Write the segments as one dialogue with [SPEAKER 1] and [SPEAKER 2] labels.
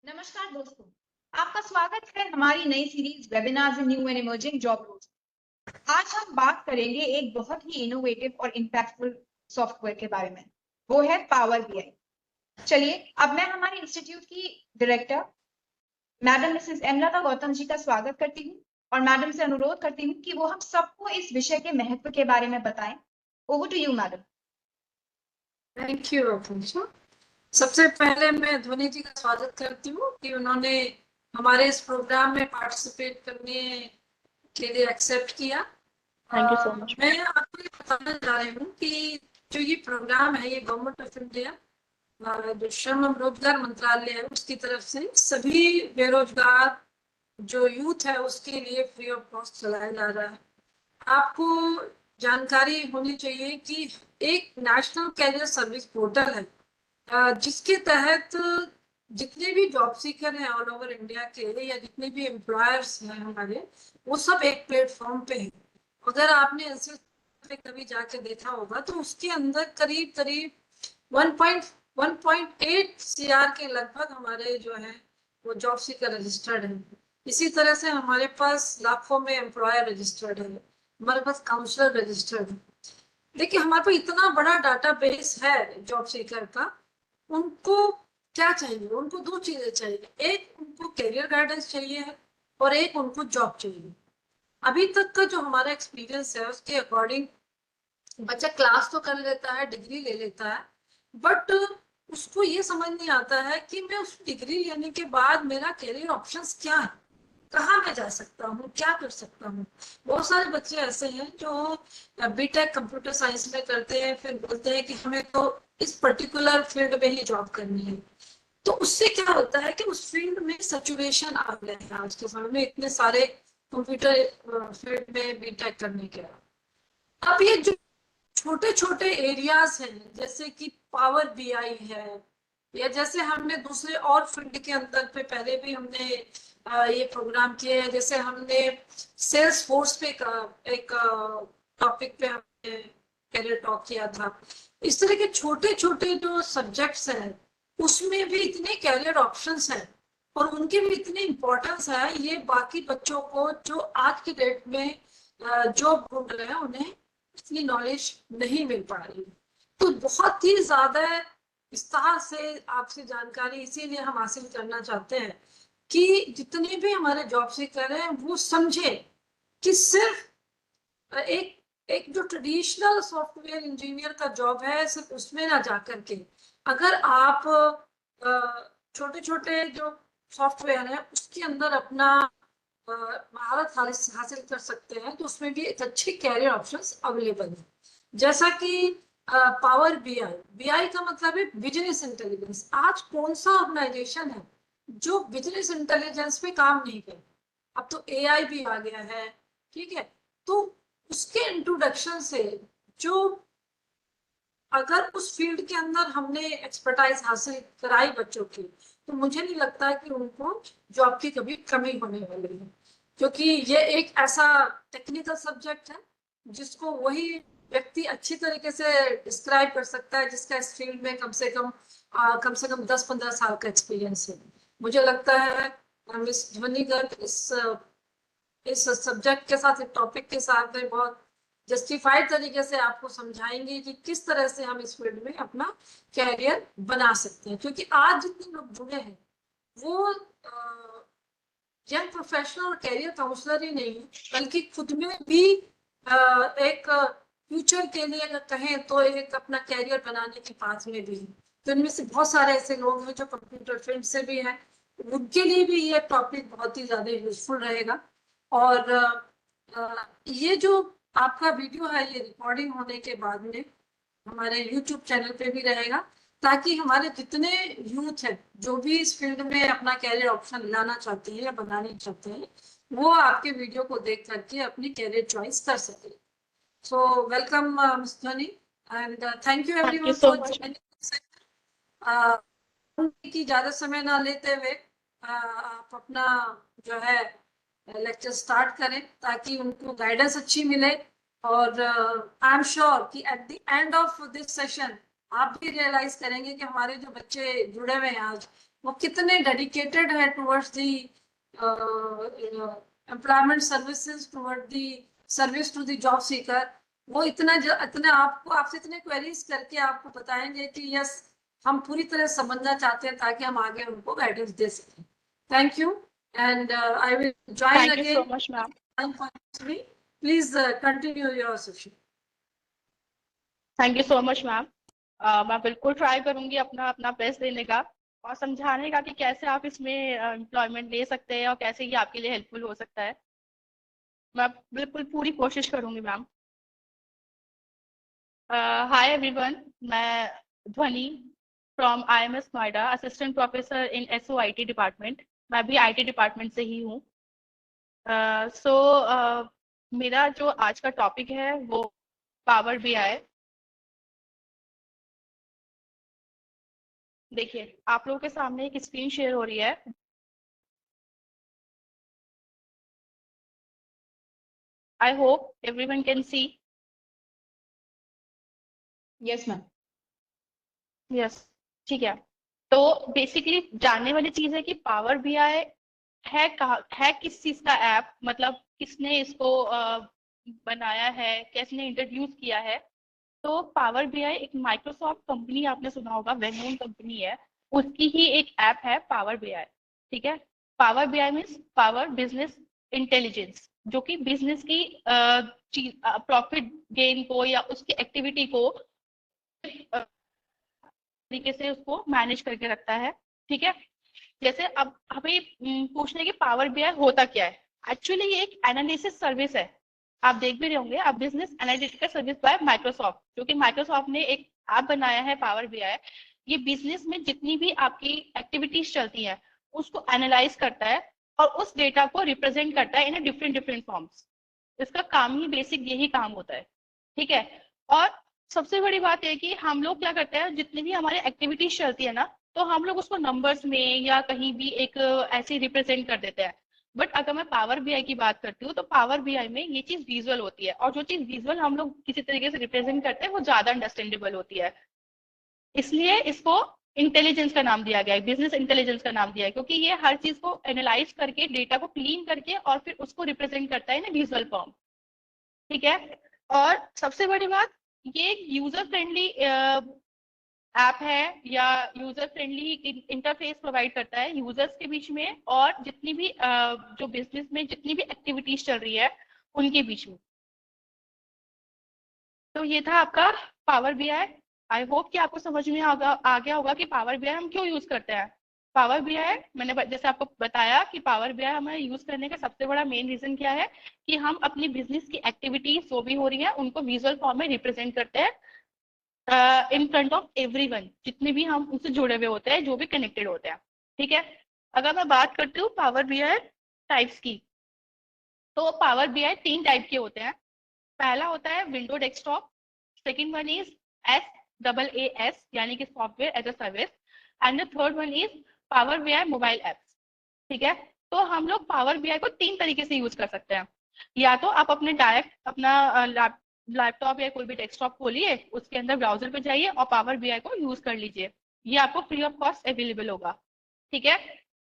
[SPEAKER 1] नमस्कार दोस्तों, आपका स्वागत है हमारी नई series webinars in new and emerging job roles. आज हम बात करेंगे एक बहुत ही इनोवेटिव और इम्पैक्टफुल सॉफ्टवेयर के बारे में। वो है पावर बीआई। चलिए अब मैं हमारे इंस्टीट्यूट की director madam Mrs एमलता Gautam ji का स्वागत करती हूँ और मैडम से अनुरोध करती हूँ कि वो हम सबको इस विषय के महत्व के बारे में बताएं। Over to you madam.
[SPEAKER 2] Thank you Akanksha. सबसे पहले मैं ध्वनि जी का स्वागत करती हूँ कि उन्होंने हमारे इस प्रोग्राम में पार्टिसिपेट करने के लिए एक्सेप्ट किया।
[SPEAKER 1] Thank you so much.
[SPEAKER 2] मैं आपको ये बताना चाह रही हूँ कि जो ये प्रोग्राम है ये गवर्नमेंट ऑफ इंडिया जो श्रम एवं रोजगार मंत्रालय है उसकी तरफ से सभी बेरोजगार जो यूथ है उसके लिए फ्री ऑफ कॉस्ट चलाया जा रहा है। आपको जानकारी होनी चाहिए कि एक नेशनल कैरियर सर्विस पोर्टल है जिसके तहत जितने भी जॉब सीकर हैं ऑल ओवर इंडिया के या जितने भी एम्प्लॉयर्स हैं हमारे वो सब एक प्लेटफॉर्म पे हैं। अगर आपने ऐसे पे कभी जाके देखा होगा तो उसके अंदर करीब करीब 1.8 सीआर के लगभग हमारे जो है वो जॉब सीकर रजिस्टर्ड है। इसी तरह से हमारे पास लाखों में एम्प्लॉयर रजिस्टर्ड है, हमारे पास काउंसलर रजिस्टर्ड है। देखिए हमारे पास इतना बड़ा डाटाबेस है जॉब सीकर का। उनको क्या चाहिए? उनको दो चीजें चाहिए, एक उनको करियर गाइडेंस चाहिए है और एक उनको जॉब चाहिए। अभी तक का जो हमारा एक्सपीरियंस है उसके अकॉर्डिंग बच्चा क्लास तो कर लेता है, डिग्री ले लेता है, बट उसको ये समझ नहीं आता है कि मैं उस डिग्री लेने के बाद मेरा करियर ऑप्शंस क्या है, कहाँ मैं जा सकता हूँ, क्या कर सकता हूँ। बहुत सारे बच्चे ऐसे हैं जो बीटेक कंप्यूटर साइंस में करते हैं, फिर बोलते हैं कि हमें तो इस पर्टिकुलर फील्ड में ही जॉब करनी है। तो उससे क्या होता है कि उस फील्ड में सैचुरेशन आ गया है आज के समय में, इतने सारे कंप्यूटर फील्ड में बीटेक करने के बाद। अब ये जो छोटे छोटे एरियाज हैं जैसे कि पावर बीआई है, या जैसे हमने दूसरे और फील्ड के अंदर पे पहले भी हमने ये प्रोग्राम किए हैं, जैसे हमने सेल्स फोर्स पे एक टॉपिक पे हमने कैरियर टॉक किया था। इस तरह के छोटे छोटे जो सब्जेक्ट्स हैं उसमें भी इतने कैरियर ऑप्शंस हैं और उनके भी इतनी इम्पोर्टेंस है, ये बाकी बच्चों को जो आज की डेट में जॉब ढूंढ रहे हैं उन्हें इतनी नॉलेज नहीं मिल पा रही। तो बहुत ही ज्यादा विस्तार से आपसे जानकारी इसीलिए हम हासिल करना चाहते हैं कि जितने भी हमारे जॉब सीकर हैं वो समझे कि सिर्फ एक एक जो ट्रेडिशनल सॉफ्टवेयर इंजीनियर का जॉब है सिर्फ उसमें ना जाकर के अगर आप छोटे छोटे जो सॉफ्टवेयर है उसके अंदर अपना महारत हासिल कर सकते हैं तो उसमें भी एक अच्छे कैरियर ऑप्शंस अवेलेबल है। जैसा कि पावर बीआई, बीआई का मतलब है बिजनेस इंटेलिजेंस। आज कौन सा ऑर्गेनाइजेशन है जो बिजनेस इंटेलिजेंस पे काम नहीं करे? अब तो एआई भी आ गया है, ठीक है। तो उसके इंट्रोडक्शन से जो अगर उस फील्ड के अंदर हमने एक्सपर्टाइज हासिल कराई बच्चों की तो मुझे नहीं लगता है कि उनको जॉब की कभी कमी होने वाली है, क्योंकि ये एक ऐसा टेक्निकल सब्जेक्ट है जिसको वही व्यक्ति अच्छी तरीके से डिस्क्राइब कर सकता है जिसका इस फील्ड में कम से कम 10-15 साल का एक्सपीरियंस है। मुझे लगता है मिस ध्वनि गर्ग इस सब्जेक्ट के साथ, इस टॉपिक के साथ में बहुत जस्टिफाइड तरीके से आपको समझाएंगे कि किस तरह से हम इस फील्ड में अपना कैरियर बना सकते हैं। क्योंकि आज जितने लोग जुड़े हैं वो यंग प्रोफेशनल और कैरियर काउंसलर ही नहीं बल्कि खुद में भी एक फ्यूचर के लिए अगर कहें तो एक अपना कैरियर बनाने के पास में भी। तो इनमें से बहुत सारे ऐसे लोग हैं जो कंप्यूटर फील्ड से भी हैं, उनके लिए भी ये टॉपिक बहुत ही ज्यादा यूजफुल रहेगा। और ये जो आपका वीडियो है ये रिकॉर्डिंग होने के बाद में हमारे YouTube चैनल पे भी रहेगा, ताकि हमारे जितने यूथ है जो भी इस फील्ड में अपना कैरियर ऑप्शन लाना चाहते हैं या बनाना चाहते हैं वो आपके वीडियो को देख करके अपनी कैरियर चॉइस कर सके। सो वेलकम मिस ध्वनि and thank you everyone for joining. की ज्यादा समय ना लेते हुए आप अपना जो है लेक्चर स्टार्ट करें ताकि उनको गाइडेंस अच्छी मिले। और आई एम श्योर कि at the end of this session आप भी रियलाइज करेंगे कि हमारे जो बच्चे जुड़े हुए हैं आज वो कितने डेडिकेटेड है towards the employment services, toward the service to the job seeker. वो इतना आपको आपसे इतने क्वेरीज करके आपको बताएंगे कि यस हम पूरी तरह समझना चाहते हैं ताकि हम आगे उनको गाइडेंस दे सकें। Thank you and I will join
[SPEAKER 3] Thank you so
[SPEAKER 2] again.
[SPEAKER 3] much, ma'am.
[SPEAKER 2] Please continue your session.
[SPEAKER 3] Thank you so much ma'am. मैं बिल्कुल ट्राई करूंगी अपना अपना बेस्ट देने का और समझाने का कि कैसे आप इसमें एम्प्लॉयमेंट ले सकते हैं और कैसे ये आपके लिए हेल्पफुल हो सकता है। मैं बिल्कुल पूरी कोशिश करूंगी मैम। हाय एवरीवन, मैं ध्वनि from IMS Noida, assistant professor in SOIT department. मैं भी IT डिपार्टमेंट से ही हूँ। सो मेरा जो आज का टॉपिक है वो पावर BI। देखिए, आप लोगों के सामने एक स्क्रीन शेयर हो रही है। I hope everyone can see.
[SPEAKER 1] Yes ma'am.
[SPEAKER 3] Yes, ठीक है। तो बेसिकली जानने वाली चीज है कि पावर BI है है किस चीज का ऐप, मतलब किसने इसको बनाया है, किसने इंट्रोड्यूस किया है। तो पावर BI एक माइक्रोसॉफ्ट कंपनी, आपने सुना होगा, वेल नोन कंपनी है, उसकी ही एक ऐप है पावर BI। ठीक है। Power BI means power business intelligence, जो कि बिजनेस की प्रॉफिट गेन को या उसकी एक्टिविटी को तरीके से उसको मैनेज करके रखता है। ठीक है। जैसे अब हमें पूछने की पावर BI होता क्या है। एक्चुअली ये एक एनालिसिस सर्विस है। आप देख भी रहे होंगे, आप business analytical service by Microsoft, जो कि माइक्रोसॉफ्ट ने एक ऐप बनाया है पावर BI। ये बिजनेस में जितनी भी आपकी एक्टिविटीज चलती हैं उसको एनालाइज करता है और उस डेटा को रिप्रेजेंट करता है इन डिफरेंट डिफरेंट फॉर्म्स। इसका काम ही बेसिक यही काम होता है। ठीक है। और सबसे बड़ी बात है कि हम लोग क्या करते हैं, जितनी भी हमारी एक्टिविटीज चलती है ना, तो हम लोग उसको नंबर्स में या कहीं भी एक ऐसे रिप्रेजेंट कर देते हैं। बट अगर मैं पावर BI की बात करती हूँ तो पावर BI में ये चीज विजुअल होती है, और जो चीज विजुअल हम लोग किसी तरीके से रिप्रेजेंट करते हैं वो ज्यादा अंडरस्टैंडेबल होती है। इसलिए इसको इंटेलिजेंस का नाम दिया गया है, बिजनेस इंटेलिजेंस का नाम दिया है, क्योंकि ये हर चीज को एनालाइज करके डेटा को क्लीन करके और फिर उसको रिप्रेजेंट करता है ना विजुअल फॉर्म। ठीक है। और सबसे बड़ी बात, ये एक यूजर फ्रेंडली ऐप है या यूजर फ्रेंडली इंटरफेस प्रोवाइड करता है यूजर्स के बीच में और जितनी भी जो बिजनेस में जितनी भी एक्टिविटीज चल रही है उनके बीच में। तो ये था आपका पावर BI। आई होप कि आपको समझ में आ गया होगा कि पावर BI हम क्यों यूज करते हैं। पावर BI मैंने जैसे आपको बताया कि पावर BI हमें यूज करने का सबसे बड़ा मेन रीजन क्या है कि हम अपनी बिजनेस की एक्टिविटीज जो भी हो रही है उनको विजुअल फॉर्म में रिप्रेजेंट करते हैं इन फ्रंट ऑफ एवरीवन, जितने भी हम उनसे जुड़े हुए होते हैं, जो भी कनेक्टेड होते हैं। ठीक है। अगर मैं बात करती हूँ पावर BI टाइप्स की, तो पावर BI 3 टाइप के होते हैं। पहला होता है window desktop, second one is SaaS यानी कि software as a service, and the third one is power BI mobile apps. ठीक है। तो हम लोग पावर BI को 3 तरीके से यूज कर सकते हैं। या तो आप अपने डायरेक्ट अपना लैपटॉप या कोई भी डेस्कटॉप खोलिए, उसके अंदर ब्राउजर पे जाइए और पावर BI को यूज कर लीजिए। ये आपको फ्री ऑफ कॉस्ट अवेलेबल होगा। ठीक है।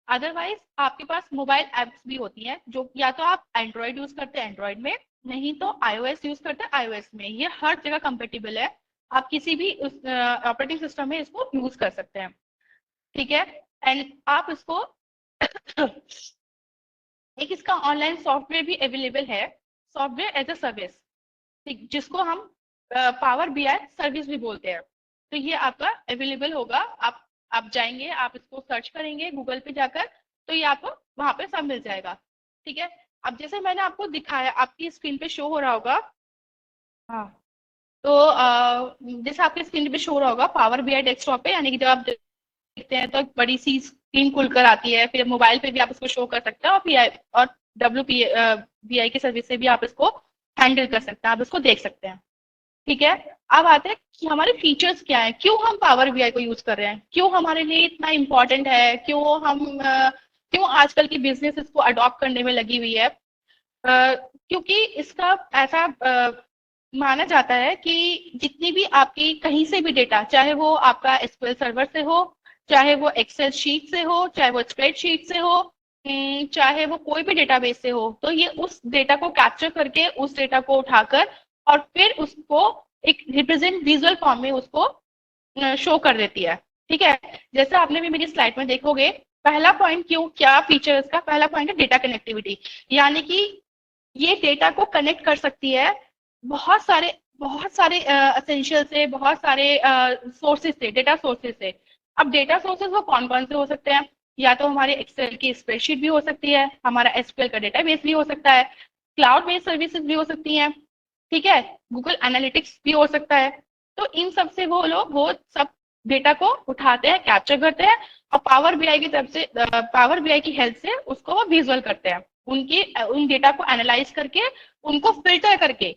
[SPEAKER 3] अदरवाइज आपके पास मोबाइल एप्स भी होती हैं, जो या तो आप एंड्रॉइड यूज करते हैं एंड्रॉइड में, नहीं तो iOS यूज करते हैं iOS में। ये हर जगह कंपेटेबल है, आप किसी भी ऑपरेटिंग सिस्टम में इसको यूज कर सकते हैं। ठीक है। एंड आप इसको एक इसका ऑनलाइन सॉफ्टवेयर भी अवेलेबल है, सॉफ्टवेयर एज अ सर्विस, जिसको हम पावर BI सर्विस भी बोलते हैं। तो ये आपका अवेलेबल होगा। आप जाएंगे, आप इसको सर्च करेंगे गूगल पे जाकर, तो ये आपको वहां पे सब मिल जाएगा। ठीक है। अब जैसे मैंने आपको दिखाया, आपकी स्क्रीन पे शो हो रहा होगा। हाँ। तो जैसे आपकी स्क्रीन पे शो हो रहा होगा पावर BI डेस्कटॉप पे, यानी कि जब आप देखते हैं तो एक बड़ी सी स्क्रीन खुलकर आती है, फिर मोबाइल पे भी आप इसको शो कर सकते हैं, और PI और WBI की सर्विस से भी आप इसको हैंडल कर सकते हैं, आप इसको देख सकते हैं। ठीक है। अब आते हैं कि हमारे फीचर्स क्या है, क्यों हम पावर BI को यूज कर रहे हैं, क्यों हमारे लिए इतना इम्पोर्टेंट है, क्यों आजकल की बिजनेस इसको अडॉप्ट करने में लगी हुई है। क्योंकि इसका ऐसा माना जाता है कि जितनी भी आपकी कहीं से भी डेटा, चाहे वो आपका SQL सर्वर से हो चाहे वो एक्सेल शीट से हो, चाहे वो स्प्रेडशीट से हो, चाहे वो कोई भी डेटाबेस से हो। तो ये उस डेटा को कैप्चर करके, उस डेटा को उठाकर और फिर उसको एक रिप्रेजेंट विजुअल फॉर्म में उसको शो कर देती है। ठीक है, जैसे आपने भी मेरी स्लाइड में देखोगे, पहला पॉइंट क्यों, क्या फीचर इसका, पहला पॉइंट है डेटा कनेक्टिविटी, यानी कि ये डेटा को कनेक्ट कर सकती है बहुत सारे एसेंशियल से, बहुत सारे सोर्सेज से, डेटा सोर्सेज से। अब डेटा सोर्सेज वो कौन कौन से हो सकते हैं? या तो हमारे एक्सेल की स्प्रेडशीट भी हो सकती है, हमारा एसक्यूएल का डेटाबेस भी हो सकता है, क्लाउड बेस्ड सर्विसेज भी हो सकती हैं, ठीक है, गूगल एनालिटिक्स भी हो सकता है। तो इन सब से वो लोग वो सब डेटा को उठाते हैं, कैप्चर करते हैं और पावर बीआई की तरफ से, पावर बीआई की हेल्प से उसको वो विजुअल करते हैं, उन डेटा को एनालाइज करके, उनको फिल्टर करके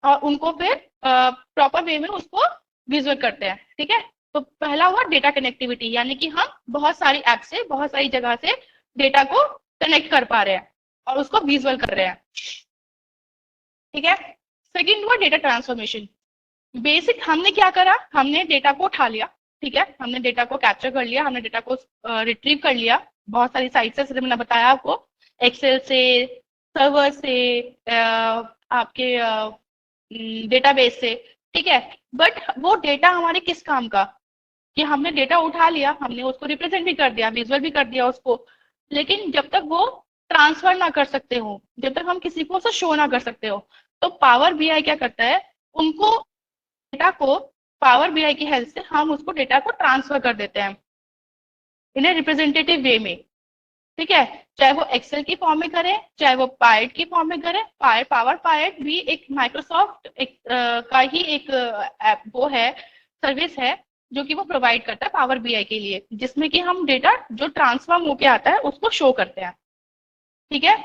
[SPEAKER 3] और उनको फिर प्रॉपर वे में उसको विजुअल करते हैं। ठीक है, तो पहला हुआ डेटा कनेक्टिविटी, यानी कि हम बहुत सारी ऐप से, बहुत सारी जगह से डेटा को कनेक्ट कर पा रहे हैं और उसको विजुअल कर रहे हैं। ठीक है, सेकंड हुआ डेटा ट्रांसफॉर्मेशन। बेसिक हमने क्या करा, हमने डेटा को उठा लिया, ठीक है, हमने डेटा को कैप्चर कर लिया, हमने डेटा को रिट्रीव कर लिया बहुत सारी साइट से, जैसे मैंने बताया आपको, एक्सेल से, सर्वर से, आपके डेटाबेस से। ठीक है, बट वो डेटा हमारे किस काम का, कि हमने डेटा उठा लिया, हमने उसको रिप्रेजेंट भी कर दिया, विजुअल भी कर दिया उसको, लेकिन जब तक वो ट्रांसफर ना कर सकते हो, जब तक हम किसी को उसे शो ना कर सकते हो, तो पावर बीआई क्या करता है, उनको डेटा को पावर बीआई की हेल्प से हम उसको डेटा को ट्रांसफर कर देते हैं इन ए रिप्रेजेंटेटिव वे में। ठीक है, चाहे वो एक्सेल की फॉर्म में करें, चाहे वो पायट की फॉर्म में करें। पावर पायट भी एक माइक्रोसॉफ्ट का ही एक वो है, सर्विस है, जो कि वो प्रोवाइड करता है पावर बीआई के लिए, जिसमें कि हम डेटा जो ट्रांसफॉर्म होके आता है उसको शो करते हैं। ठीक है,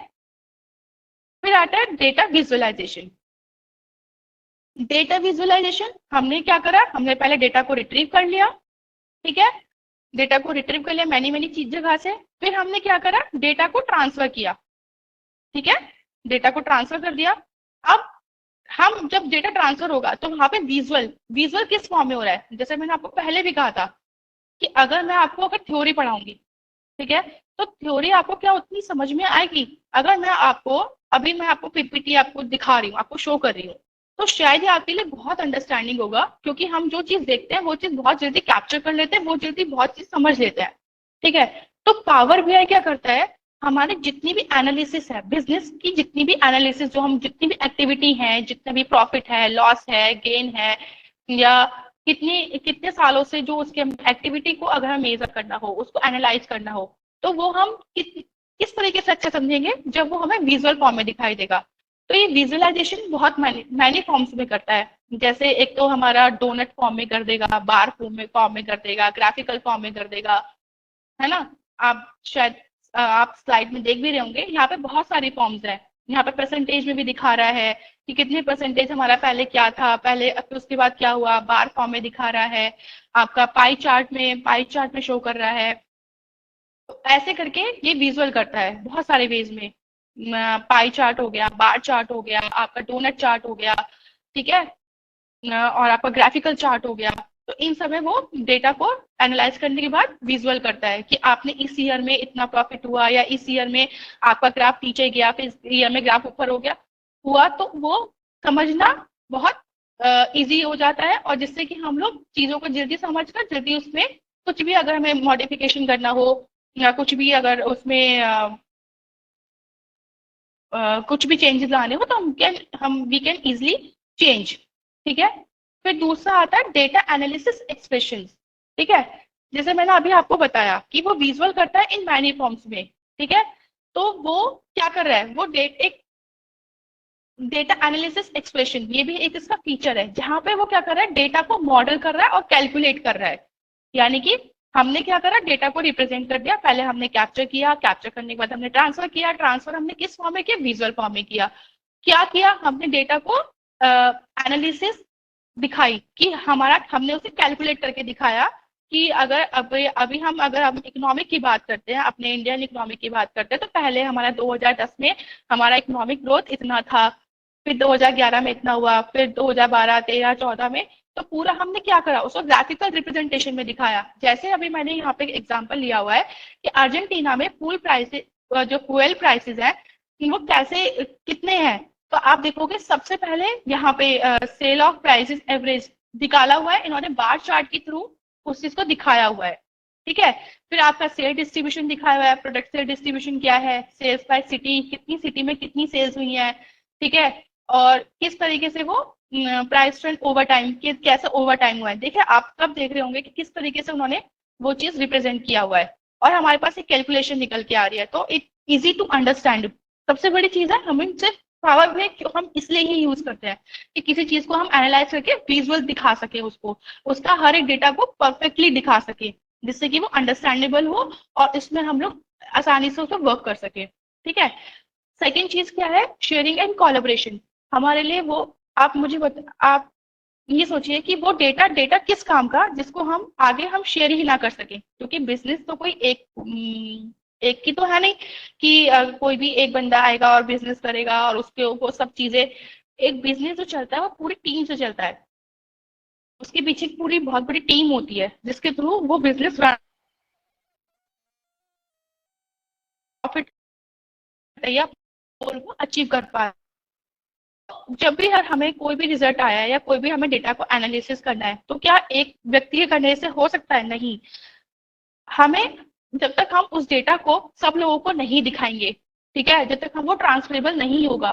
[SPEAKER 3] फिर आता है डेटा विजुअलाइजेशन। डेटा विजुअलाइजेशन हमने क्या करा, हमने पहले डेटा को रिट्रीव कर लिया, ठीक है, डेटा को रिट्रीव कर लिया मैनी चीज जगह से, फिर हमने क्या करा, डेटा को ट्रांसफर किया। ठीक है, डेटा को ट्रांसफर कर दिया। अब हम जब डेटा ट्रांसफर होगा तो वहां पे विजुअल विजुअल किस फॉर्म में हो रहा है, जैसे मैंने आपको पहले भी कहा था कि अगर मैं आपको अगर थ्योरी पढ़ाऊंगी, ठीक है, तो थ्योरी आपको क्या उतनी समझ में आएगी, अगर मैं आपको अभी मैं आपको पीपीटी आपको दिखा रही हूँ, आपको शो कर रही हूँ, तो शायद ये आपके लिए बहुत अंडरस्टैंडिंग होगा, क्योंकि हम जो चीज देखते हैं वो चीज बहुत जल्दी कैप्चर कर लेते हैं, वो जल्दी बहुत चीज समझ लेते हैं। ठीक है, तो पावर बीआई क्या करता है, हमारे जितनी भी एनालिसिस है, बिजनेस की जितनी भी एनालिसिस, जो हम जितनी भी एक्टिविटी है, जितना भी प्रॉफिट है, लॉस है, गेन है, या कितने सालों से जो उसके एक्टिविटी को अगर हम मेजर करना हो, उसको एनालाइज करना हो, तो वो हम किस तरीके से अच्छा समझेंगे, जब वो हमें विजुअल फॉर्म में दिखाई देगा। तो ये विजुअलाइजेशन बहुत मैनी फॉर्म्स में करता है, जैसे एक तो हमारा डोनट फॉर्म में कर देगा, बार फॉर्म में कर देगा, ग्राफिकल फॉर्म में कर देगा, है ना। आप शायद आप स्लाइड में देख भी रहे होंगे, यहाँ पे बहुत सारी फॉर्म्स है, यहाँ पे परसेंटेज में भी दिखा रहा है कि कितने परसेंटेज हमारा पहले क्या था, पहले फिर उसके बाद क्या हुआ, बार फॉर्म में दिखा रहा है, आपका पाई चार्ट में शो कर रहा है। तो ऐसे करके ये विजुअल करता है बहुत सारे वेज में, पाई चार्ट हो गया, बार चार्ट हो गया, आपका डोनट चार्ट हो गया, ठीक है, और आपका ग्राफिकल चार्ट हो गया। तो इन सब में वो डेटा को एनालाइज करने के बाद विजुअल करता है कि आपने इस ईयर में इतना प्रॉफिट हुआ, या इस ईयर में आपका ग्राफ नीचे गया, फिर इस ईयर में ग्राफ ऊपर हो गया हुआ, तो वो समझना बहुत इजी हो जाता है, और जिससे कि हम लोग चीजों को जल्दी समझकर जल्दी उसमें कुछ भी अगर हमें मॉडिफिकेशन करना हो, या कुछ भी अगर उसमें कुछ भी चेंजेस लाने हो, तो वी कैन इजिली चेंज। ठीक है, फिर दूसरा आता है डेटा एनालिसिस एक्सप्रेशन। ठीक है, जैसे मैंने अभी आपको बताया कि वो विजुअल करता है इन मैनी फॉर्म्स में। ठीक है, तो वो क्या कर रहा है, वो एक डेटा एनालिसिस एक्सप्रेशन, ये भी एक इसका फीचर है, जहां पे वो क्या कर रहा है, डेटा को मॉडल कर रहा है और कैलकुलेट कर रहा है। यानी कि हमने क्या करा, डेटा को रिप्रेजेंट कर दिया, पहले हमने कैप्चर किया, कैप्चर करने के बाद हमने ट्रांसफर किया, ट्रांसफर हमने किस फॉर्म में किया, विजुअल फॉर्म में किया। क्या किया, हमने डेटा को एनालिसिस दिखाई कि हमने उसे कैलकुलेट करके दिखाया कि अगर अभी हम इकोनॉमिक की बात करते हैं, अपने इंडियन इकोनॉमिक की बात करते हैं, तो पहले हमारा 2010 में हमारा इकोनॉमिक ग्रोथ इतना था, फिर 2011 में इतना हुआ, फिर 2012, 13, 14 में तो पूरा हमने क्या करा, उसको ग्राफिकल रिप्रेजेंटेशन में दिखाया। जैसे अभी मैंने यहाँ पे एग्जांपल लिया हुआ है कि अर्जेंटीना में फूल प्राइसेस, जो फ्यूल प्राइसेस है वो कैसे कितने हैं। तो आप देखोगे सबसे पहले यहाँ पे सेल ऑफ प्राइसेस एवरेज निकाला हुआ है इन्होंने, बार चार्ट के थ्रू उस चीज को दिखाया हुआ है। ठीक है, फिर आपका सेल डिस्ट्रीब्यूशन दिखाया हुआ है, प्रोडक्ट सेल डिस्ट्रीब्यूशन क्या है, सेल्स बाय सिटी, कितनी सिटी में कितनी सेल्स हुई है। ठीक है, और किस तरीके से वो प्राइस ट्रेंड ओवर टाइम कैसे ओवर टाइम हुआ है। देखिए आप तब देख रहे होंगे कि किस तरीके से उन्होंने वो चीज रिप्रेजेंट किया हुआ है और हमारे पास एक कैलकुलेशन निकल के आ रही है, तो इट इजी टू अंडरस्टैंड। सबसे बड़ी चीज है हमें सिर्फ पावर में हम इसलिए ही यूज करते हैं कि किसी चीज को हम एनालाइज करके विजुअल दिखा सके, उसको उसका हर एक डेटा को परफेक्टली दिखा सके जिससे कि वो अंडरस्टैंडेबल हो और इसमें हम लोग आसानी से उसको वर्क कर सके। ठीक है, सेकेंड चीज क्या है, शेयरिंग एंड कोलैबोरेशन। हमारे लिए वो आप ये सोचिए कि वो डेटा किस काम का जिसको हम आगे हम शेयर ही ना कर सके, क्योंकि बिजनेस तो कोई एक की तो है नहीं कि कोई भी एक बंदा आएगा और बिजनेस करेगा और उसके वो सब चीजें। एक बिजनेस जो चलता है वो पूरी टीम से चलता है, उसके पीछे पूरी बहुत बड़ी टीम होती है जिसके थ्रू वो बिजनेस प्रॉफिट या गोल को अचीव कर पाए। जब भी हमें कोई भी रिजल्ट आया है या कोई भी हमें डेटा को एनालिसिस करना है तो क्या एक व्यक्ति के करने से हो सकता है? नहीं। हमें जब तक हम उस डेटा को सब लोगों को नहीं दिखाएंगे, ठीक है, जब तक हम वो ट्रांसफरेबल नहीं होगा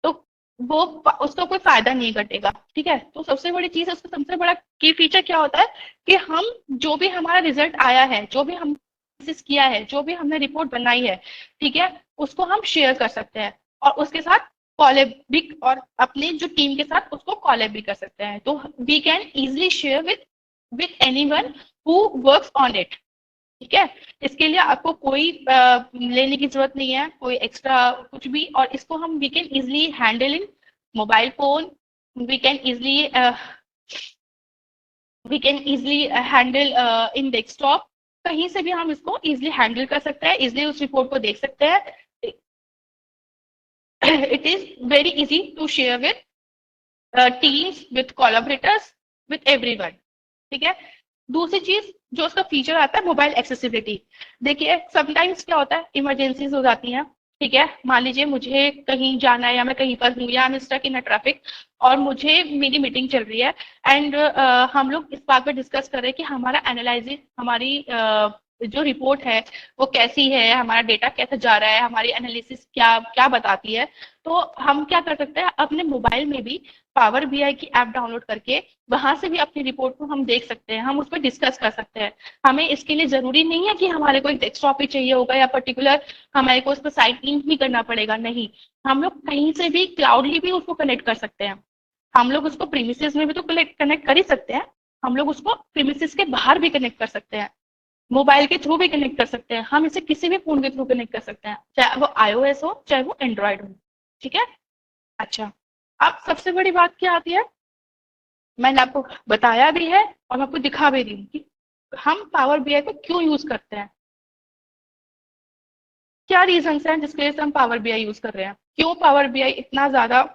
[SPEAKER 3] तो वो उसका कोई फायदा नहीं घटेगा। ठीक है, तो सबसे बड़ी चीज, उसका सबसे बड़ा की फीचर क्या होता है कि हम जो भी हमारा रिजल्ट आया है, जो भी हम किया है, जो भी हमने रिपोर्ट बनाई है, ठीक है, उसको हम शेयर कर सकते हैं और उसके साथ कॉलेब भी, और अपनी जो टीम के साथ उसको कॉलेब भी कर सकते हैं। तो we can easily share with anyone who works on it. ठीक है, इसके लिए आपको कोई लेने की जरूरत नहीं है, कोई एक्स्ट्रा कुछ भी, और इसको हम we can easily handle in mobile phone, we can easily handle in desktop, कहीं से भी हम इसको इजिली हैंडल कर सकते हैं, इजिली उस रिपोर्ट को देख सकते हैं। It is very easy to share with teams, with collaborators, with everyone. ठीक है, दूसरी चीज जो उसका फीचर आता है, मोबाइल एक्सेसिबिलिटी। देखिए समटाइम्स क्या होता है, इमरजेंसीज हो जाती हैं। ठीक है, मान लीजिए मुझे कहीं जाना है या मैं कहीं पर हूँ या I am stuck in a traffic और मुझे मेरी मीटिंग चल रही है एंड हम लोग इस बात पर डिस्कस कर रहे हैं कि हमारा एनालिसिस, हमारी जो रिपोर्ट है वो कैसी है, हमारा डेटा कैसे जा रहा है, हमारी एनालिसिस क्या क्या बताती है। तो हम क्या कर सकते हैं, अपने मोबाइल में भी पावर बीआई की ऐप डाउनलोड करके वहां से भी अपनी रिपोर्ट को हम देख सकते हैं, हम उस पर डिस्कस कर सकते हैं। हमें इसके लिए जरूरी नहीं है कि हमारे को एक डेस्कटॉप ही चाहिए होगा या पर्टिकुलर हमारे को उस पर साइट लिंक भी करना पड़ेगा। नहीं, हम लोग कहीं से भी क्लाउडली भी उसको कनेक्ट कर सकते हैं। हम लोग उसको प्रीमिसेस में भी तो कनेक्ट कर ही सकते हैं, हम लोग उसको प्रीमिसेस के बाहर भी कनेक्ट कर सकते हैं, मोबाइल के थ्रू भी कनेक्ट कर सकते हैं, हम इसे किसी भी फोन के थ्रू कनेक्ट कर सकते हैं, चाहे वो iOS हो चाहे वो एंड्रॉयड हो। ठीक है, अच्छा, अब सबसे बड़ी बात क्या आती है, मैंने आपको बताया भी है और मैं आपको दिखा भी रही हूँ कि हम पावर बीआई को क्यों यूज करते हैं, क्या रीजन हैं जिसके वजह से हम पावर बीआई यूज कर रहे हैं, क्यों पावर बीआई इतना ज्यादा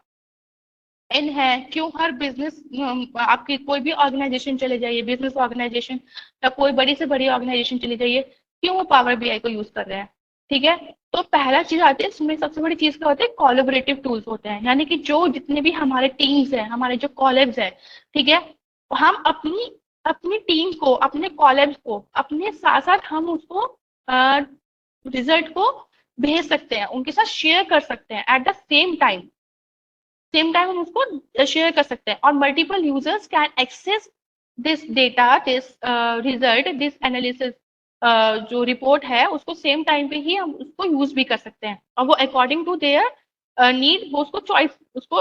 [SPEAKER 3] इन है, क्यों हर बिजनेस, आपकी कोई भी ऑर्गेनाइजेशन चले जाइए, बिजनेस ऑर्गेनाइजेशन या कोई बड़ी से बड़ी ऑर्गेनाइजेशन चली जाइए, क्यों वो पावर बीआई को यूज कर रहे हैं। ठीक है, तो पहला चीज आती है इसमें, सबसे बड़ी चीज क्या होती है, कोलैबोरेटिव टूल्स होते हैं, यानी कि जो जितने भी हमारे टीम्स हैं, हमारे जो कॉलेब्स हैं, ठीक है, हम अपनी अपनी टीम को, अपने कॉलेब्स को, अपने साथ साथ हम उसको रिजल्ट को भेज सकते हैं, उनके साथ शेयर कर सकते हैं एट द सेम टाइम हम उसको शेयर कर सकते हैं और multiple users can access this data, this result, this analysis, जो रिपोर्ट है उसको सेम टाइम पे ही हम उसको यूज भी कर सकते हैं और वो अकॉर्डिंग टू देयर नीड वो उसको चॉइस, उसको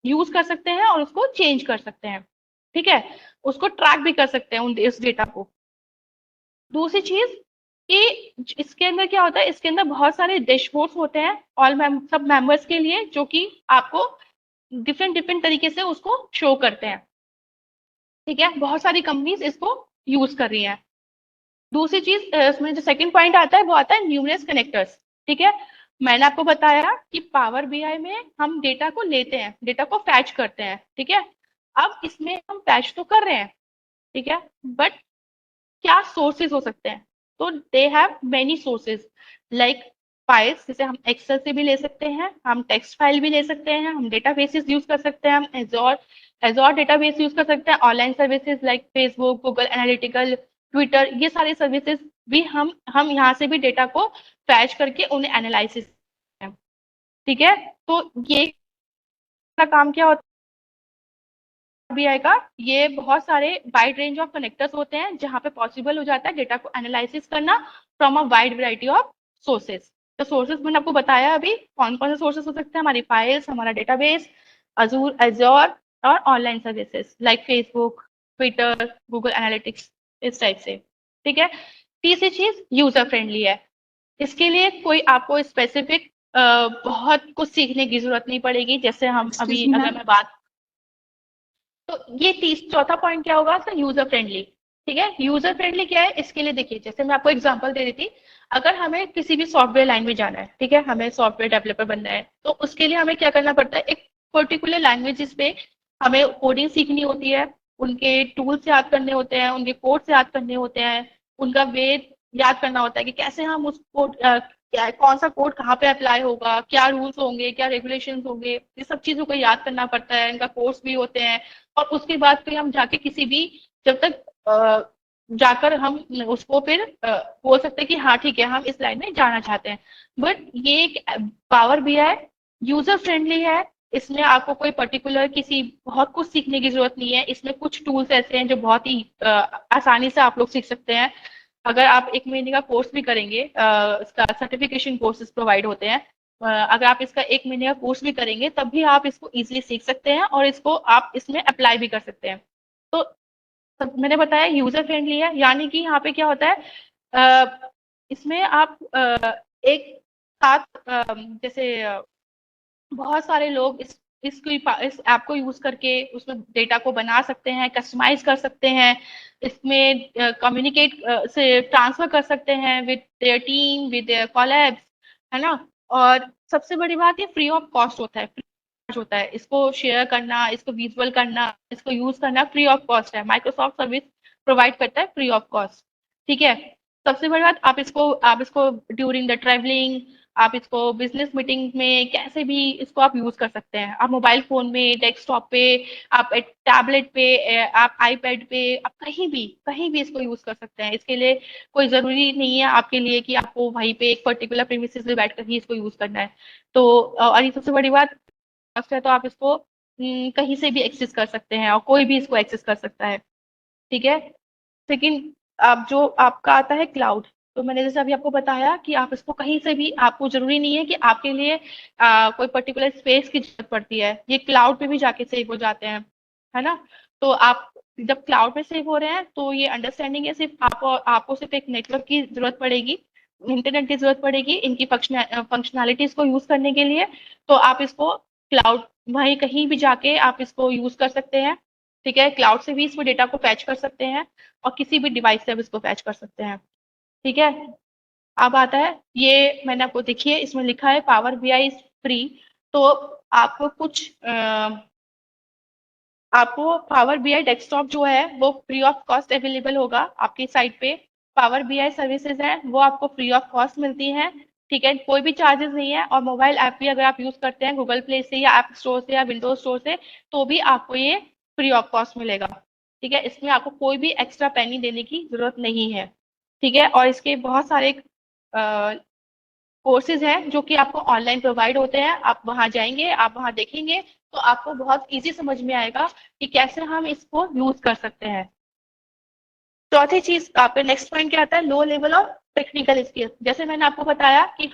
[SPEAKER 3] यूज कर सकते हैं और उसको चेंज कर सकते हैं। ठीक है, उसको ट्रैक भी कर सकते हैं इस डेटा को। दूसरी चीज कि इसके अंदर क्या होता है, इसके अंदर बहुत सारे डैशबोर्ड्स होते हैं ऑल सब मेंबर्स के लिए, जो कि आपको डिफरेंट तरीके से उसको शो करते हैं। ठीक है, बहुत सारी कंपनीज इसको यूज कर रही हैं। दूसरी चीज इसमें जो सेकंड पॉइंट आता है वो आता है न्यूमरस कनेक्टर्स। ठीक है, मैंने आपको बताया कि पावर बीआई में हम डेटा को लेते हैं, डेटा को फैच करते हैं। ठीक है, अब इसमें हम पैच तो कर रहे हैं, ठीक है, बट क्या सोर्सेज हो सकते हैं? तो they have many sources like files, जैसे हम एक्सेल से भी ले सकते हैं, हम टेक्स्ट फाइल भी ले सकते हैं, हम डेटाबेसेस यूज कर सकते हैं, हम एजोर डेटाबेस यूज कर सकते हैं, online services like Facebook, Google analytical, Twitter, ये सारे सर्विसेज भी हम यहाँ से भी डेटा को फैच करके उन्हें एनालिसिस, ठीक है। तो ये का काम क्या होता है बीआई का? ये बहुत सारे वाइड रेंज ऑफ कनेक्टर्स होते हैं जहां पे पॉसिबल हो जाता है डेटा को एनालिसिस करना from a wide variety of sources. तो सोर्सेज मैंने आपको बताया अभी कौन कौन से सोर्सेज हो सकते हैं, हमारी फाइल्स, हमारा डेटाबेस, एजोर और online services like Facebook, Twitter, Google analytics, इस टाइप से, ठीक है। तीसरी चीज यूजर फ्रेंडली है। इसके लिए कोई आपको स्पेसिफिक बहुत कुछ सीखने की जरूरत नहीं पड़ेगी। जैसे हम अभी अगर मैं बात, तो ये चौथा पॉइंट क्या होगा सर? यूजर फ्रेंडली, ठीक है। यूजर फ्रेंडली क्या है? इसके लिए देखिए, जैसे मैं आपको एग्जांपल दे रही थी, अगर हमें किसी भी सॉफ्टवेयर लाइन में जाना है, ठीक है, हमें सॉफ्टवेयर डेवलपर बनना है, तो उसके लिए हमें क्या करना पड़ता है? एक पर्टिकुलर लैंग्वेजेस पे हमें कोडिंग सीखनी होती है, उनके टूल्स याद करने होते हैं, उनके कोड्स याद करने होते हैं, उनका वे याद करना होता है कि कैसे हम उस कोड, क्या कौन सा कोड कहाँ पे अप्लाई होगा, क्या रूल्स होंगे, क्या रेगुलेशंस होंगे, ये सब चीजों को याद करना पड़ता है, इनका कोर्स भी होते हैं। और उसके बाद फिर हम जाके किसी भी, जब तक जाकर हम उसको फिर बोल सकते हैं कि हाँ ठीक है हम इस लाइन में जाना चाहते हैं। बट ये एक पावर भी है, यूजर फ्रेंडली है, इसमें आपको कोई पर्टिकुलर किसी बहुत कुछ सीखने की जरूरत नहीं है। इसमें कुछ टूल्स ऐसे हैं जो बहुत ही आसानी से आप लोग सीख सकते हैं। अगर आप 1 महीने का कोर्स भी करेंगे, इसका सर्टिफिकेशन कोर्सेज प्रोवाइड होते हैं, अगर आप इसका 1 महीने का कोर्स भी करेंगे तब भी आप इसको इजीली सीख सकते हैं और इसको आप इसमें अप्लाई भी कर सकते हैं। तो मैंने बताया यूजर फ्रेंडली है, यानी कि यहाँ पे क्या होता है, इसमें आप एक साथ जैसे बहुत सारे लोग इस ऐप को यूज करके उसमें डेटा को बना सकते हैं, कस्टमाइज कर सकते हैं, इसमें कम्युनिकेट से ट्रांसफर कर सकते हैं with their team, with their collabs, है ना। और सबसे बड़ी बात, ये फ्री ऑफ कॉस्ट होता है, होता है इसको शेयर करना, इसको विजुअल करना, इसको यूज करना फ्री ऑफ कॉस्ट है। माइक्रोसॉफ्ट सर्विस प्रोवाइड करता है फ्री ऑफ कॉस्ट, ठीक है। सबसे बड़ी बात, आप इसको ड्यूरिंग द ट्रैवलिंग, आप इसको बिजनेस मीटिंग में कैसे भी इसको आप यूज कर सकते हैं। आप मोबाइल फोन में, डेस्कटॉप पे, आप टैबलेट पे, आप आईपैड पे, आप कहीं भी इसको यूज कर सकते हैं। इसके लिए कोई जरूरी नहीं है आपके लिए कि आपको वहीं पे एक पर्टिकुलर प्रीमिसेस में बैठकर ही इसको यूज करना है। तो और ये सबसे बड़ी बात है, तो आप इसको कहीं से भी एक्सेस कर सकते हैं और कोई भी इसको एक्सेस कर सकता है, ठीक है। सेकंड, आप जो आपका आता है क्लाउड, तो मैंने जैसे अभी आपको बताया कि आप इसको कहीं से भी, आपको जरूरी नहीं है कि आपके लिए कोई पर्टिकुलर स्पेस की जरूरत पड़ती है, ये क्लाउड पे भी जाके सेव हो जाते हैं, है ना। तो आप जब क्लाउड पे सेव हो रहे हैं तो ये अंडरस्टैंडिंग है, सिर्फ आपको सिर्फ एक नेटवर्क की जरूरत पड़ेगी, इंटरनेट की जरूरत पड़ेगी इनकी फंक्शनैलिटीज को यूज करने के लिए। तो आप इसको क्लाउड, वहीं कहीं भी जाके आप इसको यूज कर सकते हैं, ठीक है। क्लाउड से भी इसको डेटा को फैच कर सकते हैं और किसी भी डिवाइस से आप इसको फैच कर सकते हैं, ठीक है। अब आता है, ये मैंने आपको देखिए इसमें लिखा है पावर बीआई इज फ्री। तो आपको कुछ आपको पावर बीआई डेस्कटॉप जो है वो फ्री ऑफ कॉस्ट अवेलेबल होगा आपकी साइट पे। पावर बीआई सर्विसेज है वो आपको फ्री ऑफ कॉस्ट मिलती हैं, ठीक है, कोई भी चार्जेस नहीं है। और मोबाइल ऐप भी अगर आप यूज करते हैं गूगल प्ले से या ऐप स्टोर से या विंडोज स्टोर से, तो भी आपको ये फ्री ऑफ कॉस्ट मिलेगा, ठीक है। इसमें आपको कोई भी एक्स्ट्रा पैनी देने की जरूरत नहीं है, ठीक है। और इसके बहुत सारे कोर्सेज हैं जो कि आपको ऑनलाइन प्रोवाइड होते हैं। आप वहां जाएंगे, आप वहां देखेंगे, तो आपको बहुत इजी समझ में आएगा कि कैसे हम इसको यूज कर सकते हैं। चौथी चीज, आपका नेक्स्ट पॉइंट क्या आता है? Low level of technical skills. जैसे मैंने आपको बताया कि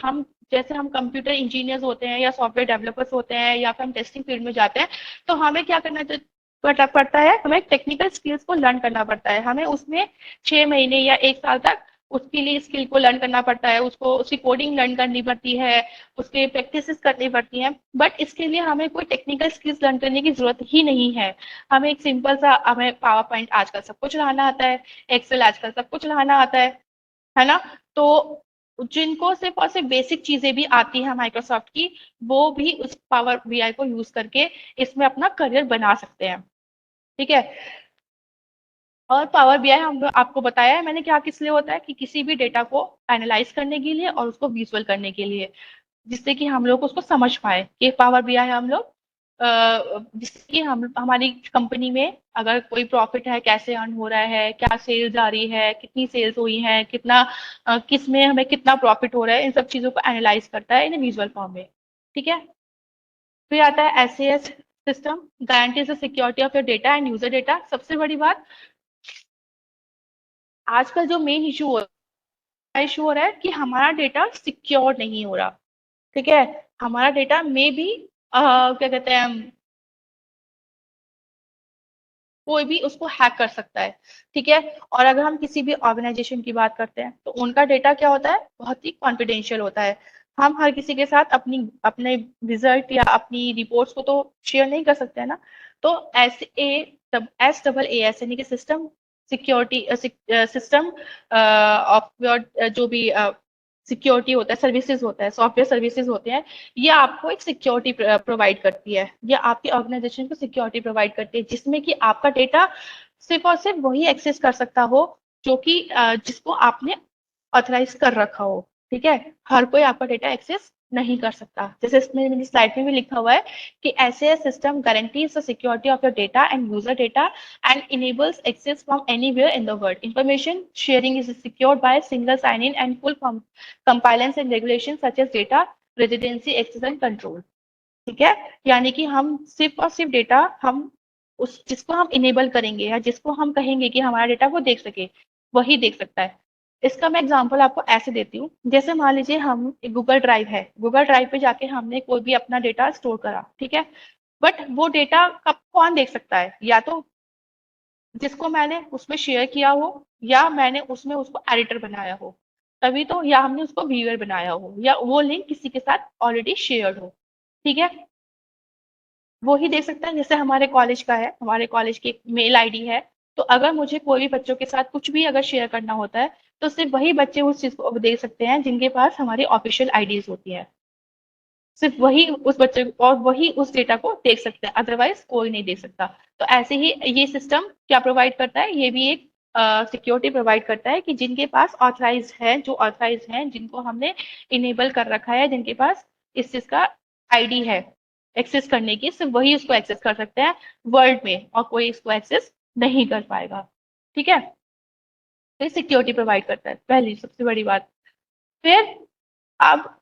[SPEAKER 3] जैसे हम कंप्यूटर इंजीनियर्स होते हैं या सॉफ्टवेयर डेवलपर्स होते हैं या फिर हम टेस्टिंग फील्ड में जाते हैं, तो हमें क्या करना पड़ता है, हमें टेक्निकल स्किल्स को लर्न करना पड़ता है। हमें उसमें 6 महीने या 1 साल तक उसके लिए स्किल को लर्न करना पड़ता है, उसको उसकी कोडिंग लर्न करनी पड़ती है, उसके प्रैक्टिसेस करनी पड़ती हैं। बट इसके लिए हमें कोई टेक्निकल स्किल्स लर्न करने की जरूरत ही नहीं है। हमें एक सिंपल सा, हमें पावर पॉइंट आजकल सब कुछ चलाना आता है, एक्सेल आजकल सब कुछ चलाना आता है ना। तो जिनको सिर्फ और सिर्फ बेसिक चीजें भी आती हैं माइक्रोसॉफ्ट की, वो भी उस पावर बीआई को यूज करके इसमें अपना करियर बना सकते हैं। ठीक है। और पावर बीआई हम आपको बताया है मैंने क्या किस लिए होता है, कि किसी भी डेटा को एनालाइज करने के लिए और उसको विजुअल करने के लिए, जिससे कि हम लोग उसको समझ पाए कि पावर बीआई हम लोग जिससे कि हम हमारी कंपनी में अगर कोई प्रॉफिट है कैसे अर्न हो रहा है, क्या सेल्स आ रही है, कितनी सेल्स हुई है, कितना किस में हमें कितना प्रॉफिट हो रहा है, इन सब चीजों को एनालाइज करता है इन विजुअल फॉर्म में। ठीक है। फिर आता है SAS system, guarantees the security of your data and user data. सबसे बड़ी बात आजकल जो मेन इशू हो रहा है कि हमारा डेटा सिक्योर नहीं हो रहा। ठीक है। हमारा डेटा में भी क्या कहते हैं, कोई भी उसको हैक कर सकता है। ठीक है। और अगर हम किसी भी ऑर्गेनाइजेशन की बात करते हैं तो उनका डेटा क्या होता है, बहुत ही कॉन्फिडेंशियल होता है। हम हर किसी के साथ अपने रिजल्ट या अपनी रिपोर्ट्स को तो शेयर नहीं कर सकते हैं ना। तो SaaS यानी कि system security system of your जो भी सिक्योरिटी होता है, सर्विसेज होता है, सॉफ्टवेयर सर्विसेज होते हैं, ये आपको एक सिक्योरिटी प्रोवाइड करती है, ये आपकी ऑर्गेनाइजेशन को सिक्योरिटी प्रोवाइड करती है, जिसमें कि आपका डेटा सिर्फ और सिर्फ वही एक्सेस कर सकता हो जो कि जिसको आपने ऑथराइज कर रखा हो। ठीक है। हर कोई आपका डेटा एक्सेस नहीं कर सकता। जैसे इसमें मेरी स्लाइड में भी लिखा हुआ है कि ऐसे system guarantees the security of your data and user data and enables access from anywhere in the world. Information sharing is secured by single sign-in and full compliance and regulations such as data residency, access and control. ठीक है। यानी कि हम सिर्फ और सिर्फ data हम उस जिसको हम इनेबल करेंगे या जिसको हम कहेंगे कि हमारा डेटा वो देख सके, वही देख सकता है। इसका मैं एग्जांपल आपको ऐसे देती हूँ, जैसे मान लीजिए हम एक गूगल ड्राइव है, गूगल ड्राइव पे जाके हमने कोई भी अपना डेटा स्टोर करा। ठीक है। बट वो डेटा कब कौन देख सकता है, या तो जिसको मैंने उसमें शेयर किया हो, या मैंने उसमें उसको एडिटर बनाया हो, तभी तो, या हमने उसको व्यूअर बनाया हो, या वो लिंक किसी के साथ ऑलरेडी शेयर्ड हो। ठीक है। वो ही देख सकता है। जैसे हमारे कॉलेज का है, हमारे कॉलेज की एक मेल आईडी है, तो अगर मुझे कोई भी बच्चों के साथ कुछ भी अगर शेयर करना होता है तो सिर्फ वही बच्चे उस चीज को देख सकते हैं जिनके पास हमारी ऑफिशियल आईडीज होती है। सिर्फ वही उस बच्चे और वही उस डेटा को देख सकते हैं, अदरवाइज कोई नहीं देख सकता। तो ऐसे ही ये सिस्टम क्या प्रोवाइड करता है, ये भी एक सिक्योरिटी प्रोवाइड करता है कि जिनके पास ऑथराइज है, जो ऑथराइज हैं, जिनको हमने इनेबल कर रखा है, जिनके पास इस चीज का आईडी है एक्सेस करने की, सिर्फ वही उसको एक्सेस कर सकते हैं वर्ल्ड में, और कोई इसको एक्सेस नहीं कर पाएगा। ठीक है। तो सिक्योरिटी प्रोवाइड करता है, पहली सबसे बड़ी बात। फिर अब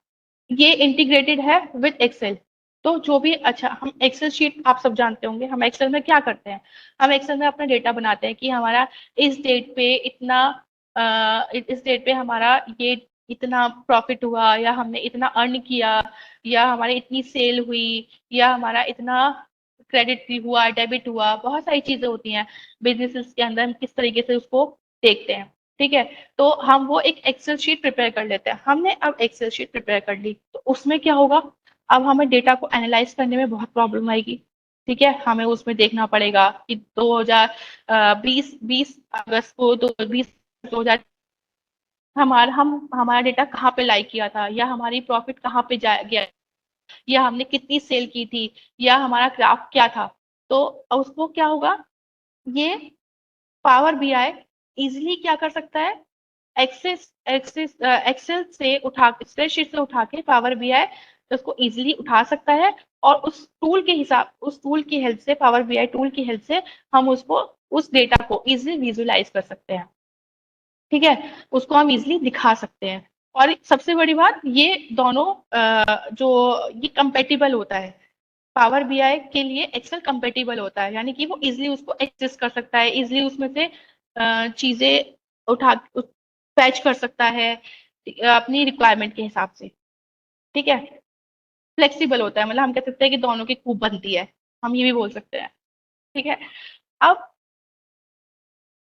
[SPEAKER 3] ये इंटीग्रेटेड है विद एक्सेल। तो जो भी, अच्छा, हम एक्सेल शीट आप सब जानते होंगे, हम एक्सेल में क्या करते हैं, हम एक्सेल में अपना डेटा बनाते हैं कि हमारा इस डेट पे इतना इस डेट पे हमारा ये इतना प्रॉफिट हुआ, या हमने इतना अर्न किया, या हमारी इतनी सेल हुई, या हमारा इतना क्रेडिट हुआ, डेबिट हुआ, बहुत सारी चीजें होती हैं बिजनेसेस के अंदर, हम किस तरीके से उसको देखते हैं। ठीक है। तो हम वो एक एक्सेल शीट प्रिपेयर कर लेते हैं। हमने अब एक्सेल शीट प्रिपेयर कर ली तो उसमें क्या होगा, अब हमें डेटा को एनालाइज करने में बहुत प्रॉब्लम आएगी। ठीक है। हमें उसमें देखना पड़ेगा कि 2020 अगस्त को 2020 हमारा डेटा कहाँ पे लाई किया था, या हमारी प्रॉफिट कहाँ पे जा गया, या हमने कितनी सेल की थी, या हमारा ग्राफ क्या था। तो उसको क्या होगा, ये पावर बीआई इजिली क्या कर सकता है, एक्सेल से उठा स्प्रेडशीट से उठा के पावर बीआई उसको इजिली उठा सकता है, और उस टूल की हेल्प से, पावर बीआई टूल की हेल्प से हम उसको उस डेटा को इजिली विजुअलाइज कर सकते हैं। ठीक है। उसको हम इजिली दिखा सकते हैं। और सबसे बड़ी बात, ये दोनों जो ये कंपेटिबल होता है, पावर बीआई के लिए एक्सेल कंपेटिबल होता है, यानी कि वो इजिली उसको एक्सेस कर सकता है, इजिली उसमें से चीजें उठा फैच कर सकता है अपनी रिक्वायरमेंट के हिसाब से। ठीक है। फ्लेक्सिबल होता है, मतलब हम कह सकते हैं कि दोनों की खूब बनती है, हम ये भी बोल सकते हैं। ठीक है। अब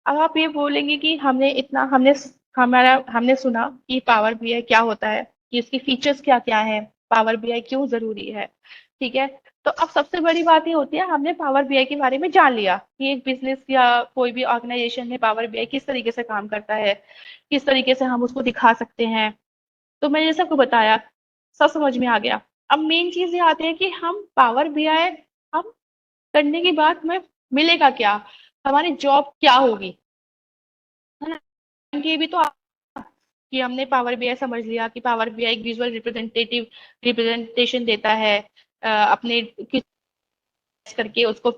[SPEAKER 3] अब आप ये बोलेंगे कि हमने सुना कि पावर बीआई क्या होता है, कि इसकी फीचर्स क्या क्या है, पावर बीआई क्यों जरूरी है। ठीक है। तो अब सबसे बड़ी बात ये होती है, हमने पावर बीआई के बारे में जान लिया कि एक बिजनेस या कोई भी ऑर्गेनाइजेशन में पावर बीआई किस तरीके से काम करता है, किस तरीके से हम उसको दिखा सकते हैं। तो मैंने सबको बताया, सब समझ में आ गया। अब मेन चीज ये आती है कि हम पावर बीआई हम करने के बाद में मिलेगा क्या, हमारी जॉब क्या होगी, है ना। ये भी तो कि हमने पावर बीआई समझ लिया कि पावर बीआई एक विजुअल रिप्रेजेंटेशन देता है, अपने किस करके उसको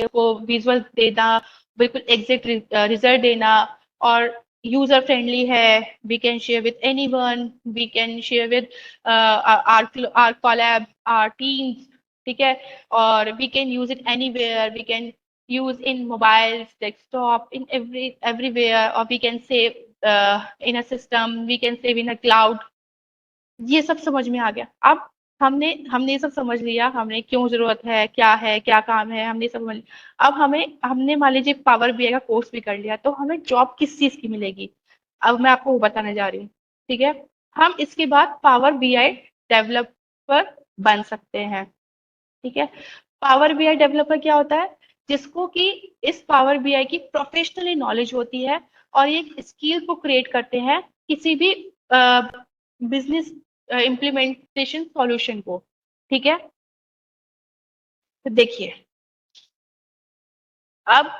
[SPEAKER 3] को विजुअल देना, बिल्कुल एग्जैक्ट रिजल्ट देना, और यूजर फ्रेंडली है, we can share with anyone, we can share with our collab, our teams, ठीक है, और we can use it anywhere, we can use in mobiles, desktop, in everywhere, or we can save in a system, we can save in a cloud। ये सब समझ में आ गया। अब हमने हमने ये सब समझ लिया, हमने क्यों जरूरत है, क्या काम है, हमने सब समझ लिया। अब हमने मान लीजिए पावर बीआई का कोर्स भी कर लिया, तो हमें जॉब किस चीज की मिलेगी, अब मैं आपको वो बताने जा रही हूँ, ठीक है। हम इसके बाद पावर बीआई डेवलपर बन सकते हैं, ठीक है। पावर बीआई डेवलपर क्या होता है, जिसको कि इस पावर बीआई की प्रोफेशनली नॉलेज होती है, और ये स्किल को क्रिएट करते हैं किसी भी बिजनेस इम्प्लीमेंटेशन सॉल्यूशन को, ठीक है। तो देखिए, अब